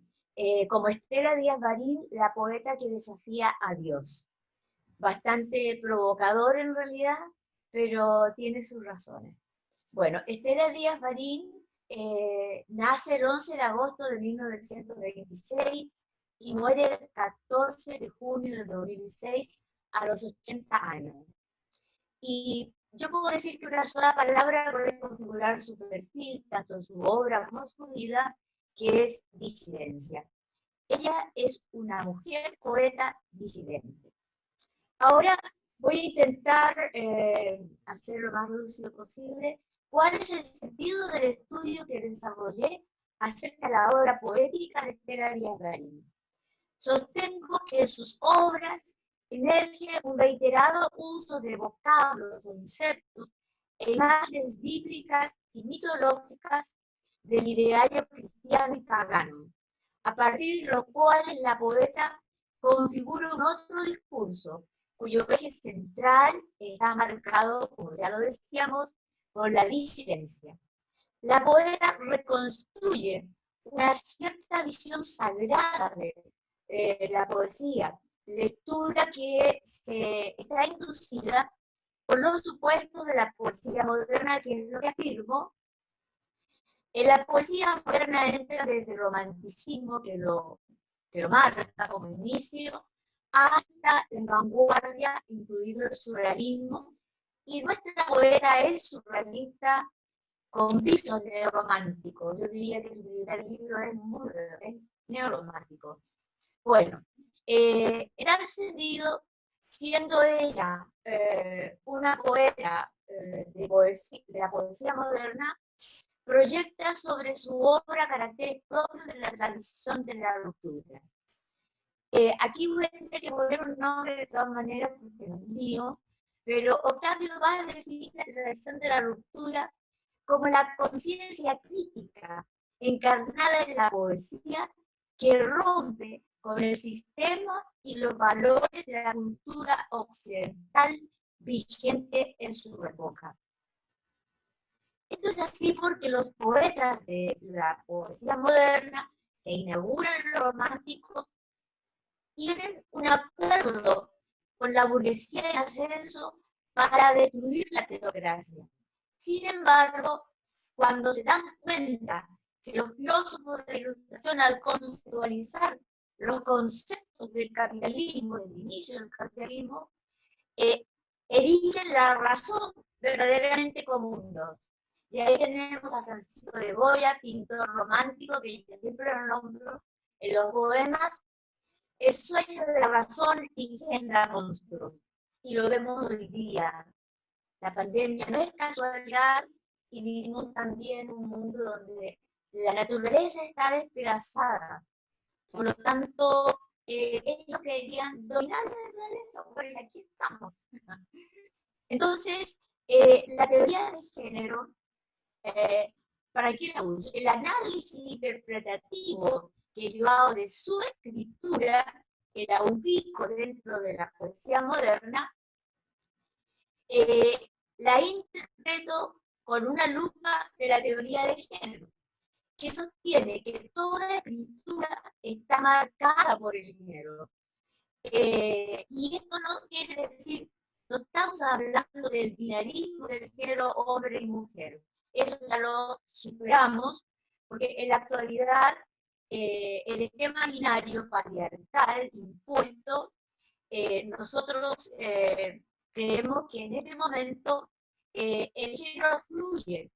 como Estela Díaz Barín, la poeta que desafía a Dios. Bastante provocador en realidad, pero tiene sus razones. Bueno, Estela Díaz Barín nace el 11 de agosto de 1926 y muere el 14 de junio de 2006 a los 80 años. Y yo puedo decir que una sola palabra puede configurar su perfil, tanto en su obra como en su vida, que es disidencia. Ella es una mujer poeta disidente. Ahora voy a intentar hacer lo más reducido posible. ¿Cuál es el sentido del estudio que desarrollé acerca de la obra poética de Estela Díaz Barín? Sostengo que sus obras emerge un reiterado uso de vocablos, conceptos e imágenes bíblicas y mitológicas del ideario cristiano y pagano, a partir de lo cual la poeta configura un otro discurso, cuyo eje central está marcado, como ya lo decíamos, por la disidencia. La poeta reconstruye una cierta visión sagrada de la poesía, lectura que está inducida por los supuestos de la poesía moderna, que es lo que afirmo. En la poesía moderna entra desde el romanticismo, que lo marca como inicio, hasta la vanguardia, incluido el surrealismo, y nuestra poeta es surrealista con visos neorrománticos. Yo diría que su primer libro es muy neorromántico. Bueno, en ese sentido, siendo ella una poeta de la poesía moderna, proyecta sobre su obra caracteres propios de la tradición de la ruptura. Aquí voy a tener que poner un nombre de todas maneras porque no es mío, pero Octavio Paz define la tradición de la ruptura como la conciencia crítica encarnada en la poesía que rompe con el sistema y los valores de la cultura occidental vigente en su época. Esto es así porque los poetas de la poesía moderna que inauguran los románticos tienen un acuerdo con la burguesía en ascenso para destruir la teocracia. Sin embargo, cuando se dan cuenta que los filósofos de la Ilustración, al conceptualizar los conceptos del capitalismo, del inicio del capitalismo, erigen la razón verdaderamente como un dos. Y ahí tenemos a Francisco de Goya, pintor romántico, que siempre lo nombro en los poemas. El sueño de la razón engendra monstruos, y lo vemos hoy día. La pandemia no es casualidad, y vivimos también en un mundo donde la naturaleza está despedazada, por lo tanto, ellos querían dominar la naturaleza, bueno, aquí estamos. Entonces, la teoría de género, ¿para qué la uso? El análisis interpretativo que yo hago de su escritura, que la ubico dentro de la poesía moderna, la interpreto con una lupa de la teoría de género, que sostiene que toda escritura está marcada por el género. Y esto no quiere decir, no estamos hablando del binarismo del género hombre y mujer. Eso ya lo superamos, porque en la actualidad el esquema binario patriarcal impuesto, nosotros creemos que en este momento el género fluye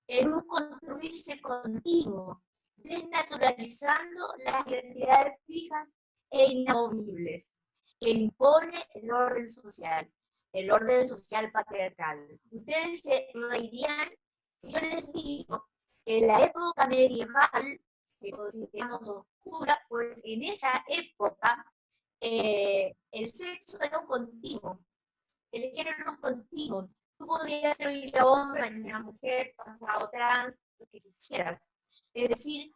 en un construirse continuo, desnaturalizando las identidades fijas e inamovibles que impone el orden social patriarcal. Ustedes se reirían si yo les digo que en la época medieval, que consideramos oscura, pues en esa época el sexo era un continuo, el género era un continuo. Tú podías ser hoy día hombre, mañana mujer, pasado trans, lo que quisieras. Es decir,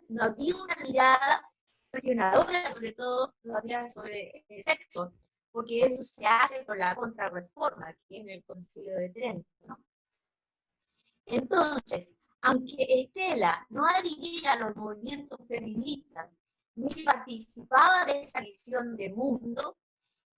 no había una mirada cuestionadora, sobre todo, todavía sobre el sexo, porque eso se hace con la contrarreforma aquí en el Concilio de Trento, ¿no? Entonces, aunque Estela no adhiriera a los movimientos feministas ni participaba de esa visión de mundo,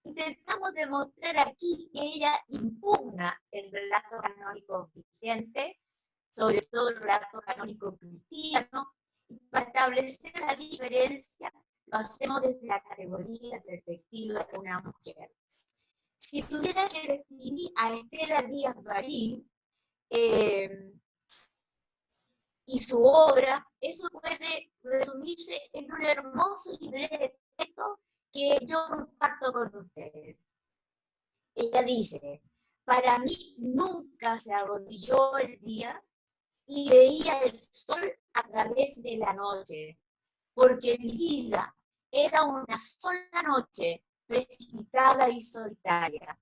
intentamos demostrar aquí que ella impugna el relato canónico vigente, sobre todo el relato canónico cristiano, y para establecer la diferencia lo hacemos desde la categoría perspectiva de una mujer. Si tuviera que definir a Estela Díaz Barín y su obra, eso puede resumirse en un hermoso y breve texto que yo comparto con ustedes. Ella dice, para mí nunca se arrodilló el día y veía el sol a través de la noche, porque mi vida era una sola noche precipitada y solitaria.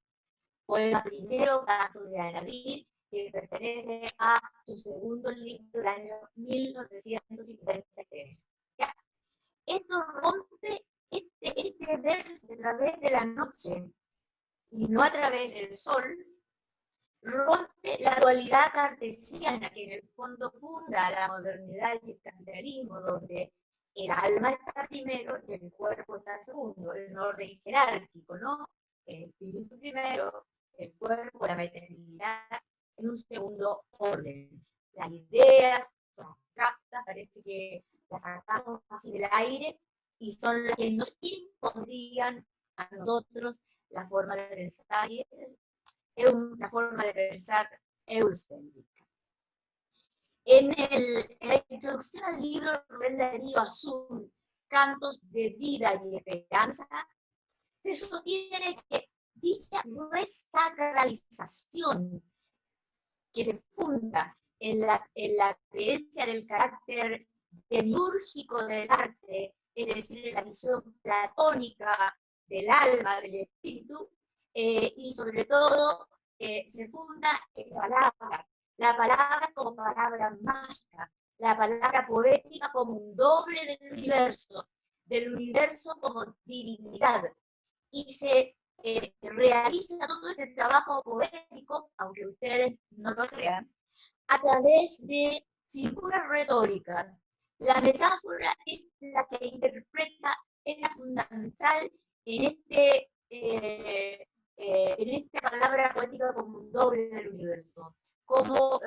Poema primero, Canto de Anadir, que pertenece a su segundo libro del año 1953. ¿Ya? Esto rompe este verso a través de la noche y no a través del sol, rompe la dualidad cartesiana que en el fondo funda la modernidad y el capitalismo, donde el alma está primero y el cuerpo está segundo, en orden jerárquico, ¿no? El espíritu primero, el cuerpo, la materialidad en un segundo orden. Las ideas son abstractas, parece que las sacamos así del aire y son las que nos impondrían a nosotros la forma de pensar, y es una forma de pensar eurocéntrica. En la introducción al libro Rubén Darío Azul, Cantos de Vida y Esperanza, se sostiene que dicha resacralización que se funda en la creencia del carácter demiúrgico del arte, es decir, la visión platónica del alma, del espíritu, y sobre todo se funda en la palabra como palabra mágica, la palabra poética como un doble del universo como divinidad, y se realiza todo este trabajo poético, aunque ustedes no lo crean, a través de figuras retóricas. La metáfora es la que interpreta, es la fundamental en esta palabra poética como un doble del universo. Cómo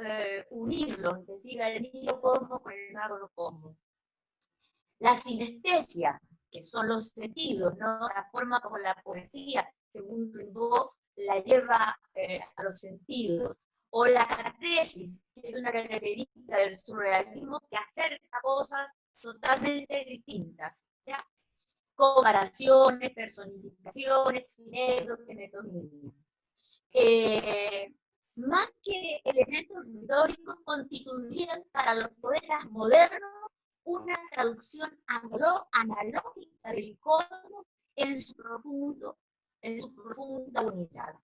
unirlo, investiga el niño como con el mago como. La sinestesia, que son los sentidos, ¿no? La forma como la poesía, según Rimbaud, la lleva a los sentidos. O la catarsis, que es una característica del surrealismo que acerca cosas totalmente distintas, ¿ya? Comparaciones, personificaciones, silencio, metonimia. más que elementos retóricos, constituirían para los poetas modernos una traducción analógica del cosmos en su profunda unidad.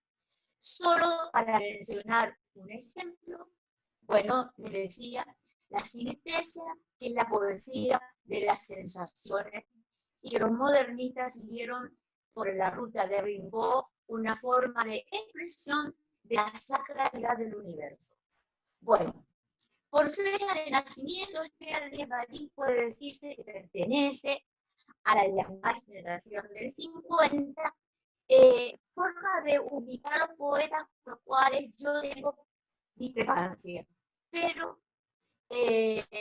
Solo para mencionar un ejemplo, bueno, les decía, la sinestesia, que es la poesía de las sensaciones, y que los modernistas siguieron por la ruta de Rimbaud una forma de expresión de la sacralidad del universo. Bueno, por fecha de nacimiento, Estela Díaz Marín puede decirse que pertenece a la llamada generación del 50, forma de ubicar a los poetas con los cuales yo tengo discrepancias, pero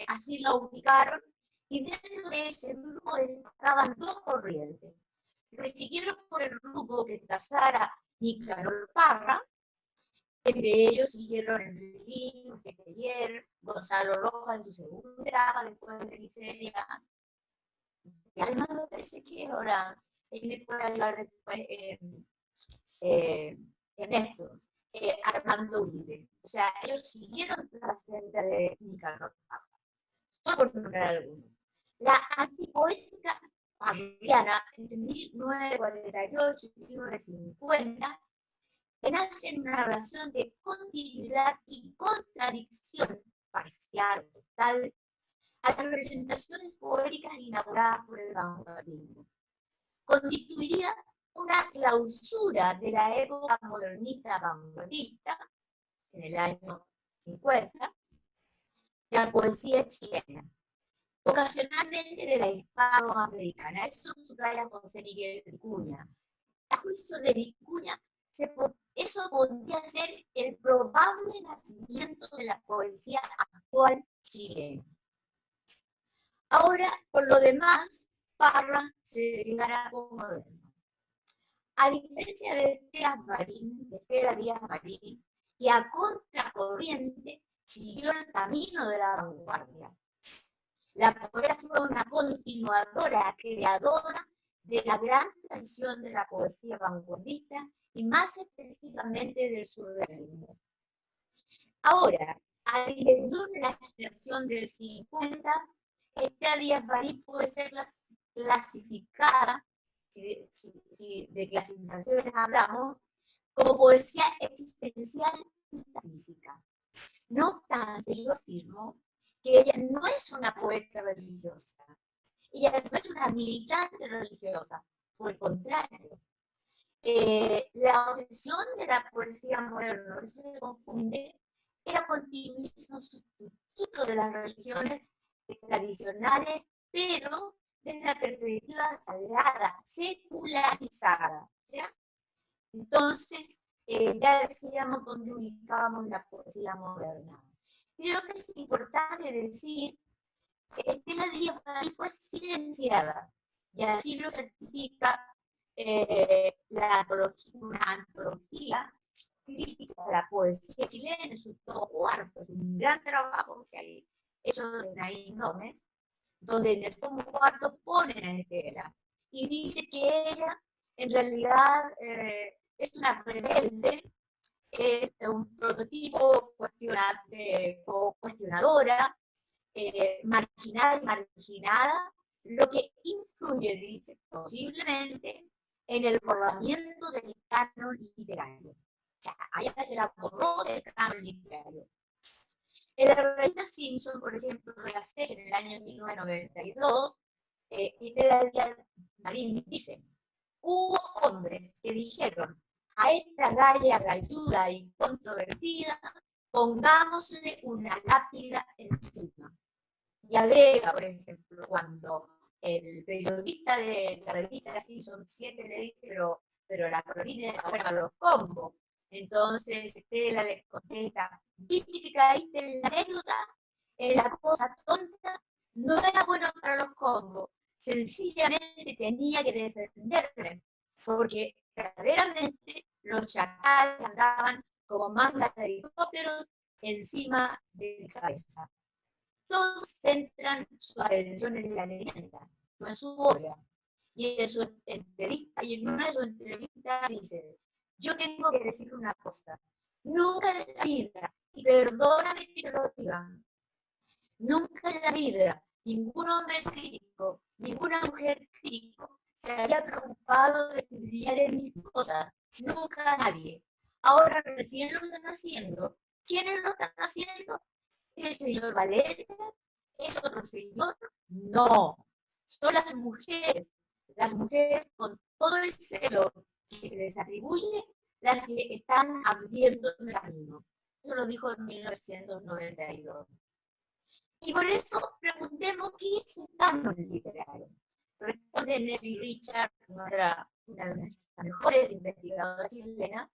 así la ubicaron, y dentro de ese grupo estaban dos corrientes. Que siguieron por el grupo que trazara Nicanor Parra, entre ellos siguieron Enrique Teller, Gonzalo Rojas en su segunda etapa, después de Miseria, y además me parece que ahora él me puede hablar después Ernesto, Armando Uribe. O sea, ellos siguieron la senda de Nicanor Parra. Solo por nombrar algunos. La antipoética parriana entre 1948 y 1950 nace en una relación de continuidad y contradicción parcial, total, a las representaciones poéticas inauguradas por el vanguardismo. Constituiría una clausura de la época modernista vanguardista, en el año 50, la poesía chilena, ocasionalmente de la hispanoamericana. Eso subraya José Miguel Vicuña. A juicio de Vicuña, eso podría ser el probable nacimiento de la poesía actual chilena. Ahora, por lo demás, Parra se declara como moderno. A diferencia de Estela Díaz Marín, que a contracorriente siguió el camino de la vanguardia. La poeta fue una continuadora, creadora de la gran tradición de la poesía vanguardista y más específicamente del surrealismo. Ahora, al interior de la generación del 50, Estela Díaz Marín puede ser clasificada, si de clasificaciones hablamos, como poesía existencial y metafísica. No obstante, yo afirmo que ella no es una poeta religiosa, ella no es una militante religiosa, por el contrario. La obsesión de la poesía moderna, por eso se confunde, era constituirse un sustituto de las religiones tradicionales, pero desde la perspectiva sagrada, secularizada, ¿ya? Entonces, ya decíamos dónde ubicábamos la poesía moderna. Creo que es importante decir que Estela Díaz Marín fue silenciada, y así lo certifica una antología crítica de la poesía chilena en su todo cuarto, un gran trabajo que hay hecho de Naín Gómez, donde en el tomo cuarto ponen a Estela y dice que ella en realidad es una rebelde, es un prototipo cuestionadora, marginal y marginada, lo que influye, dice, posiblemente en el borramiento del canon literario. O sea, allá se la borró del canon literario. En la revista Simpson, por ejemplo, de la serie en el año 1992, Estela Díaz Marín dice: hubo hombres que dijeron a esta galla galluda y controvertida, pongámosle una lápida encima. Y agrega, por ejemplo, cuando el periodista de la revista Simpson 7 le dice, pero la Carolina era buena para los combos. Entonces Estela le contesta: ¿viste que caíste en la anécdota? En la cosa tonta, no era bueno para los combos. Sencillamente tenía que defenderme, porque verdaderamente los chacales andaban como mangas de helicópteros encima de mi cabeza. Todos centran su atención en la leyenda, no en su obra. Y en su entrevista, y en una de sus entrevistas dice: yo tengo que decir una cosa, Nunca en la vida, y perdóname que te lo diga, nunca en la vida ningún hombre crítico, ninguna mujer crítico se había preocupado de estudiar en mis cosas. Nunca nadie. Ahora recién lo están haciendo. ¿Quiénes lo están haciendo? ¿Es el señor Valente? ¿Es otro señor? No. Son las mujeres con todo el celo que se les atribuye, las que están abriendo el camino. Eso lo dijo en 1992. Y por eso preguntemos qué es el canon literario. Responde Nelly Richard, una de las mejores investigadoras chilenas,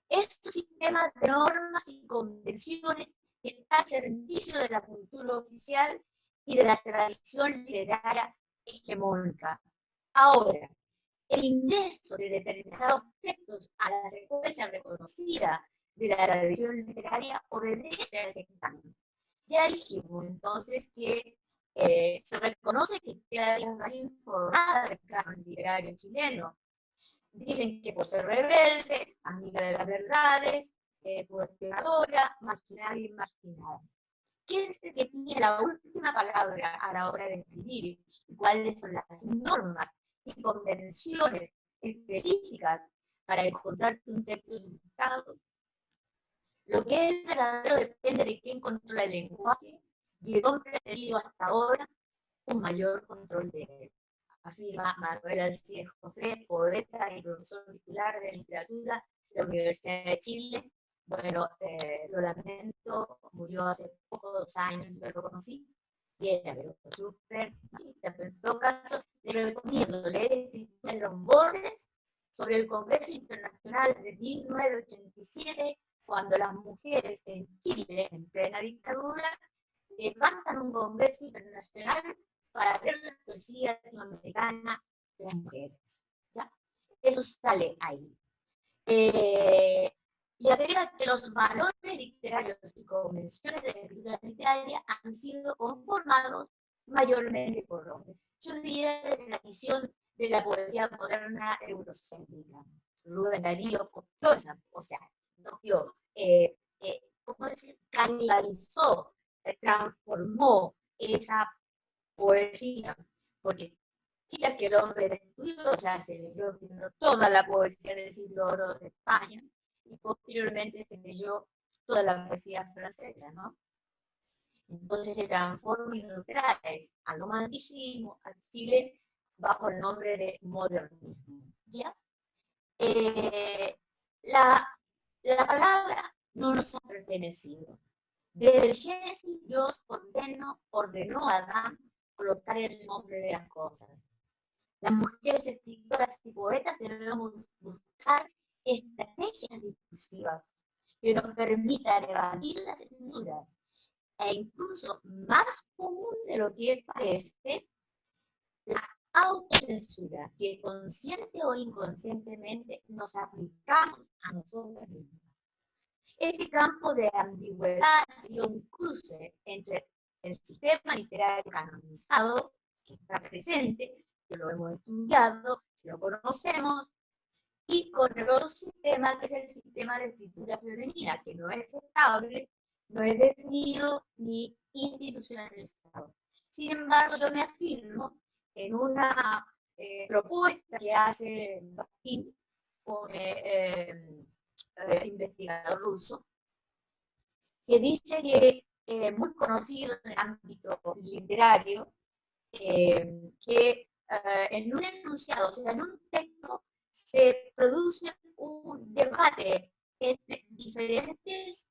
es un sistema de normas y convenciones que está al servicio de la cultura oficial y de la tradición literaria hegemónica. Ahora, el ingreso de determinados textos a la secuencia reconocida de la tradición literaria obedece a ese canon. Ya dijimos entonces que se reconoce que queda mal informada del canon literario chileno. Dicen que por ser rebelde, amiga de las verdades, cuestionadora, marginal y marginal. ¿Quién es el que tiene la última palabra a la hora de escribir? ¿Cuáles son las normas y convenciones específicas para encontrar un texto citado? Lo que es verdadero depende de quién controla el lenguaje y el hombre ha tenido hasta ahora un mayor control de él, afirma Manuel Alcides Jofré, poeta y profesor titular de literatura de la Universidad de Chile. Bueno, lo lamento, murió hace pocos años, yo lo conocí, y era súper machista, pero en todo caso, le recomiendo leer en los bordes sobre el Congreso Internacional de 1987, cuando las mujeres en Chile, en plena dictadura, levantan un Congreso Internacional para ver la poesía latinoamericana de las mujeres. ¿Ya? Eso sale ahí. Y agrega que los valores literarios y convenciones de la escritura literaria han sido conformados mayormente por hombres. Yo diría desde la visión de la poesía moderna eurocéntrica. Rubén Darío copió esa, o sea, copió, ¿cómo decir? Canibalizó, transformó esa poesía, porque Chile, que el hombre estudió, ya se leyó toda la poesía del siglo oro de España, y posteriormente se leyó toda la poesía francesa, ¿no? Entonces se transforma y lo trae al romanticismo, a Chile, bajo el nombre de modernismo, ¿ya? La palabra no nos ha pertenecido. Desde el Génesis, Dios ordenó a Adán colocar el nombre de las cosas. Las mujeres escritoras y poetas debemos buscar estrategias discursivas que nos permitan evadir la censura e incluso más común de lo que parece, la autocensura que consciente o inconscientemente nos aplicamos a nosotros mismos. Este campo de ambigüedad ha sido un cruce entre el sistema literario canonizado, que está presente, que lo hemos estudiado, que lo conocemos, y con el otro sistema, que es el sistema de escritura femenina, que no es estable, no es definido ni institucionalizado. Sin embargo, yo me afirmo en una propuesta que hace Bakhtin, un investigador ruso, que dice que muy conocido en el ámbito literario, que en un enunciado, o sea, en un texto, se produce un debate entre diferentes,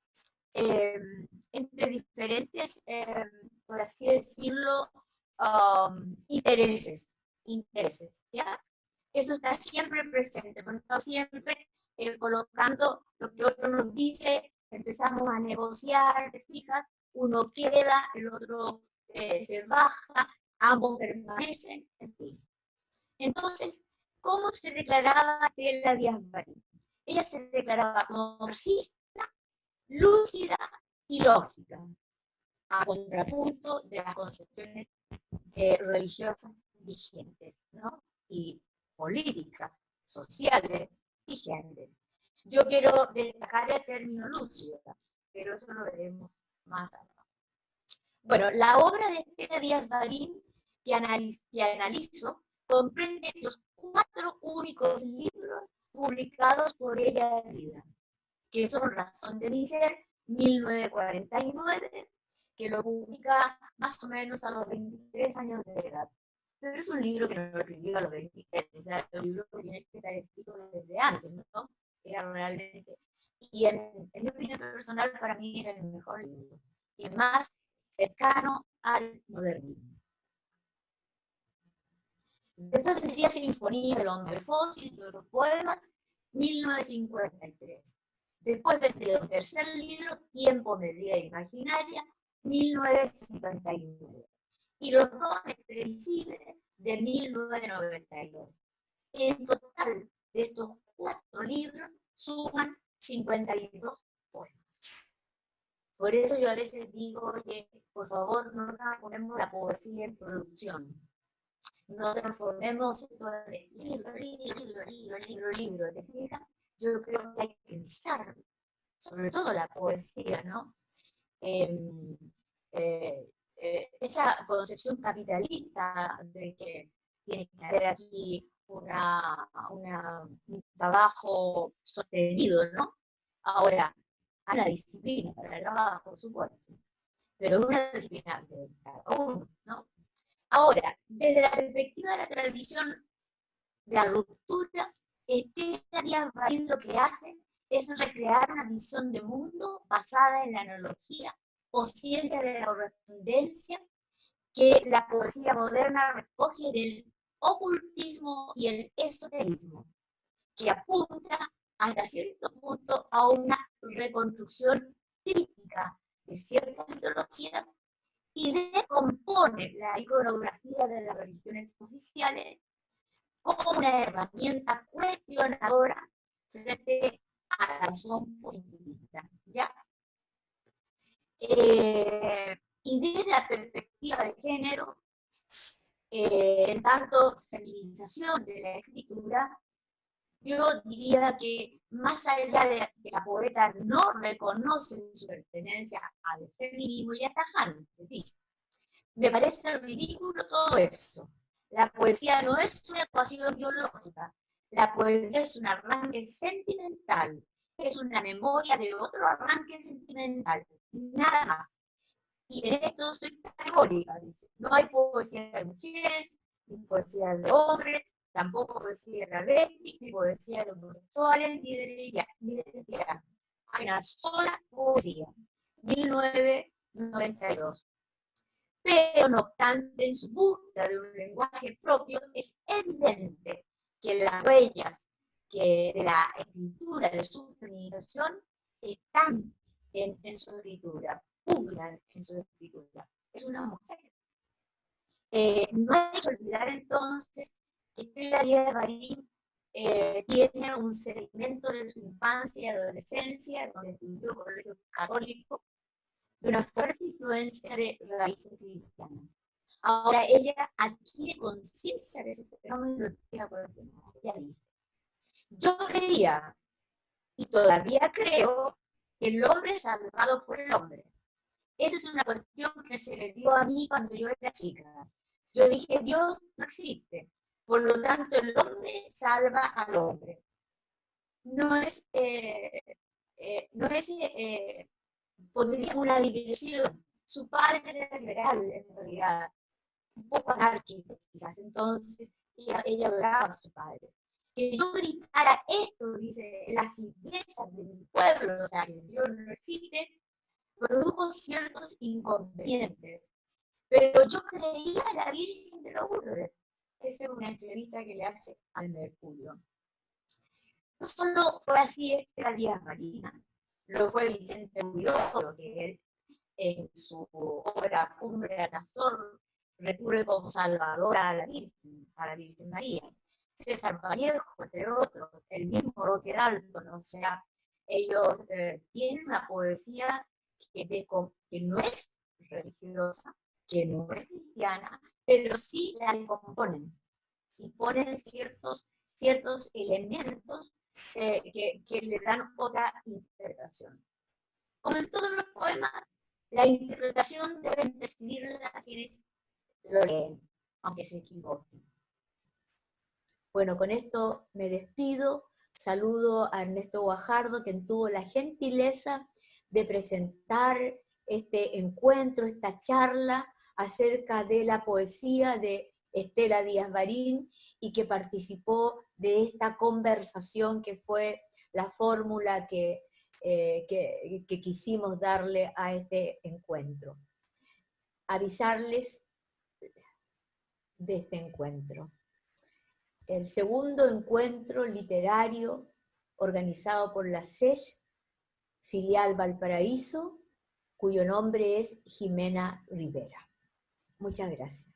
por así decirlo, intereses, ¿ya? Eso está siempre presente, pero no siempre colocando lo que otro nos dice, empezamos a negociar, ¿te fijas? Uno queda, el otro se baja, ambos permanecen, en fin. Entonces, ¿cómo se declaraba Stella Díaz Barín? Ella se declaraba como marxista, lúcida y lógica, a contrapunto de las concepciones religiosas vigentes, ¿no? Y políticas, sociales vigentes. Yo quiero destacar el término lúcida, pero eso lo veremos más adelante. Bueno, la obra de Estela Díaz Barín que analizo comprende los 4 únicos libros publicados por ella en vida, que son Razón de mi ser, 1949, que lo publica más o menos a los 23 años de edad. Pero es un libro que no lo escribió a los 23, es un libro que tiene que estar escrito desde antes, ¿no? Era realmente. Y en mi opinión personal, para mí es el mejor libro, y más cercano al modernismo. Después vendría Sinfonía del Hombre Fósil, de otros poemas, 1953. Después vendría el tercer libro, Tiempo de Vida Imaginaria, 1959. Y los dos previsibles de 1992. En total, de estos 4 libros, suman 52 poemas. Por eso yo a veces digo, oye, por favor, no transformemos la poesía en producción. No transformemos esto en libro. ¿Te fijas? Yo creo que hay que pensar, sobre todo la poesía, ¿no? Esa concepción capitalista de que tiene que haber aquí un trabajo sostenido, ¿no? Ahora, hay una disciplina para el trabajo, por supuesto, pero una disciplina de cada uno, ¿no? Ahora, desde la perspectiva de la tradición de la ruptura, Estela Díaz Barín lo que hace es recrear una visión de mundo basada en la analogía o ciencia de la correspondencia que la poesía moderna recoge del ocultismo y el esoterismo, que apunta hasta cierto punto a una reconstrucción crítica de cierta mitología y decompone la iconografía de las religiones oficiales como una herramienta cuestionadora frente a la razón positivista. ¿Ya? Y desde la perspectiva de género, en tanto feminización de la escritura, yo diría que más allá de que la poeta no reconoce su pertenencia al feminismo y hasta tajante, dice, me parece ridículo todo eso. La poesía no es una ecuación biológica, la poesía es un arranque sentimental, es una memoria de otro arranque sentimental, nada más. Y en esto soy categórica, dice, no hay poesía de mujeres, ni poesía de hombres, tampoco poesía de travestis, ni poesía de homosexuales, ni de lesbianas. Hay una sola poesía, 1992. Pero no obstante, en su búsqueda de un lenguaje propio, es evidente que las huellas de la escritura, de su feminización, están en su escritura, pugnan en su escritura. Es una mujer. No hay que olvidar entonces que Estela Díaz Barín tiene un segmento de su infancia y adolescencia, donde estudió colegio católico, de una fuerte influencia de raíces cristianas. Ahora ella adquiere conciencia de ese fenómeno y lo empieza a cuestionar. Ella dice, yo creía y todavía creo que el hombre es salvado por el hombre. Esa es una cuestión que se me dio a mí cuando yo era chica. Yo dije, Dios no existe, por lo tanto el hombre salva al hombre. No es podría una digresión. Su padre era liberal, en realidad, un poco anárquico, quizás. Entonces, ella adoraba a su padre. Que yo gritara esto, dice, la simpleza de mi pueblo, o sea, que Dios no existe, produjo ciertos inconvenientes. Pero yo creía en la Virgen de Lourdes. Esa es una entrevista que le hace al Mercurio. No solo fue así Estela Díaz Barín, lo fue Vicente Huidobro, que él, en su obra Cumbre Atazor recurre como salvadora a la Virgen María. César Vallejo, entre otros, el mismo Roque Dalton, o sea, ellos tienen una poesía que no es religiosa, que no es cristiana, pero sí la componen y ponen ciertos elementos que le dan otra interpretación. Como en todos los poemas, la interpretación deben decidirla quienes lo leen, aunque se equivoquen. Bueno, con esto me despido. Saludo a Ernesto Guajardo, quien tuvo la gentileza de presentar este encuentro, esta charla acerca de la poesía de Estela Díaz Barín y que participó de esta conversación que fue la fórmula que quisimos darle a este encuentro. Avisarles de este encuentro. El segundo encuentro literario organizado por la SESH, filial Valparaíso, cuyo nombre es Jimena Rivera. Muchas gracias.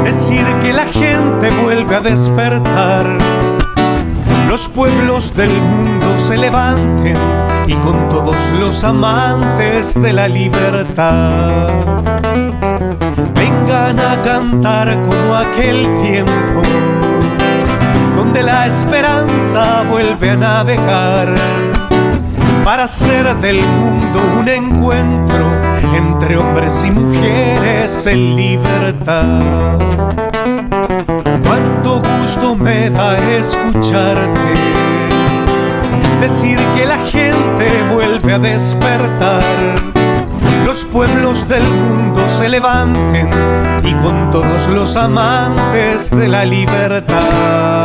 Decir que la gente vuelve a despertar, los pueblos del mundo se levanten y con todos los amantes de la libertad vengan a cantar como aquel tiempo donde la esperanza vuelve a navegar para hacer del mundo un encuentro entre hombres y mujeres en libertad. Cuánto gusto me da escucharte decir que la gente vuelve a despertar, los pueblos del mundo se levanten y con todos los amantes de la libertad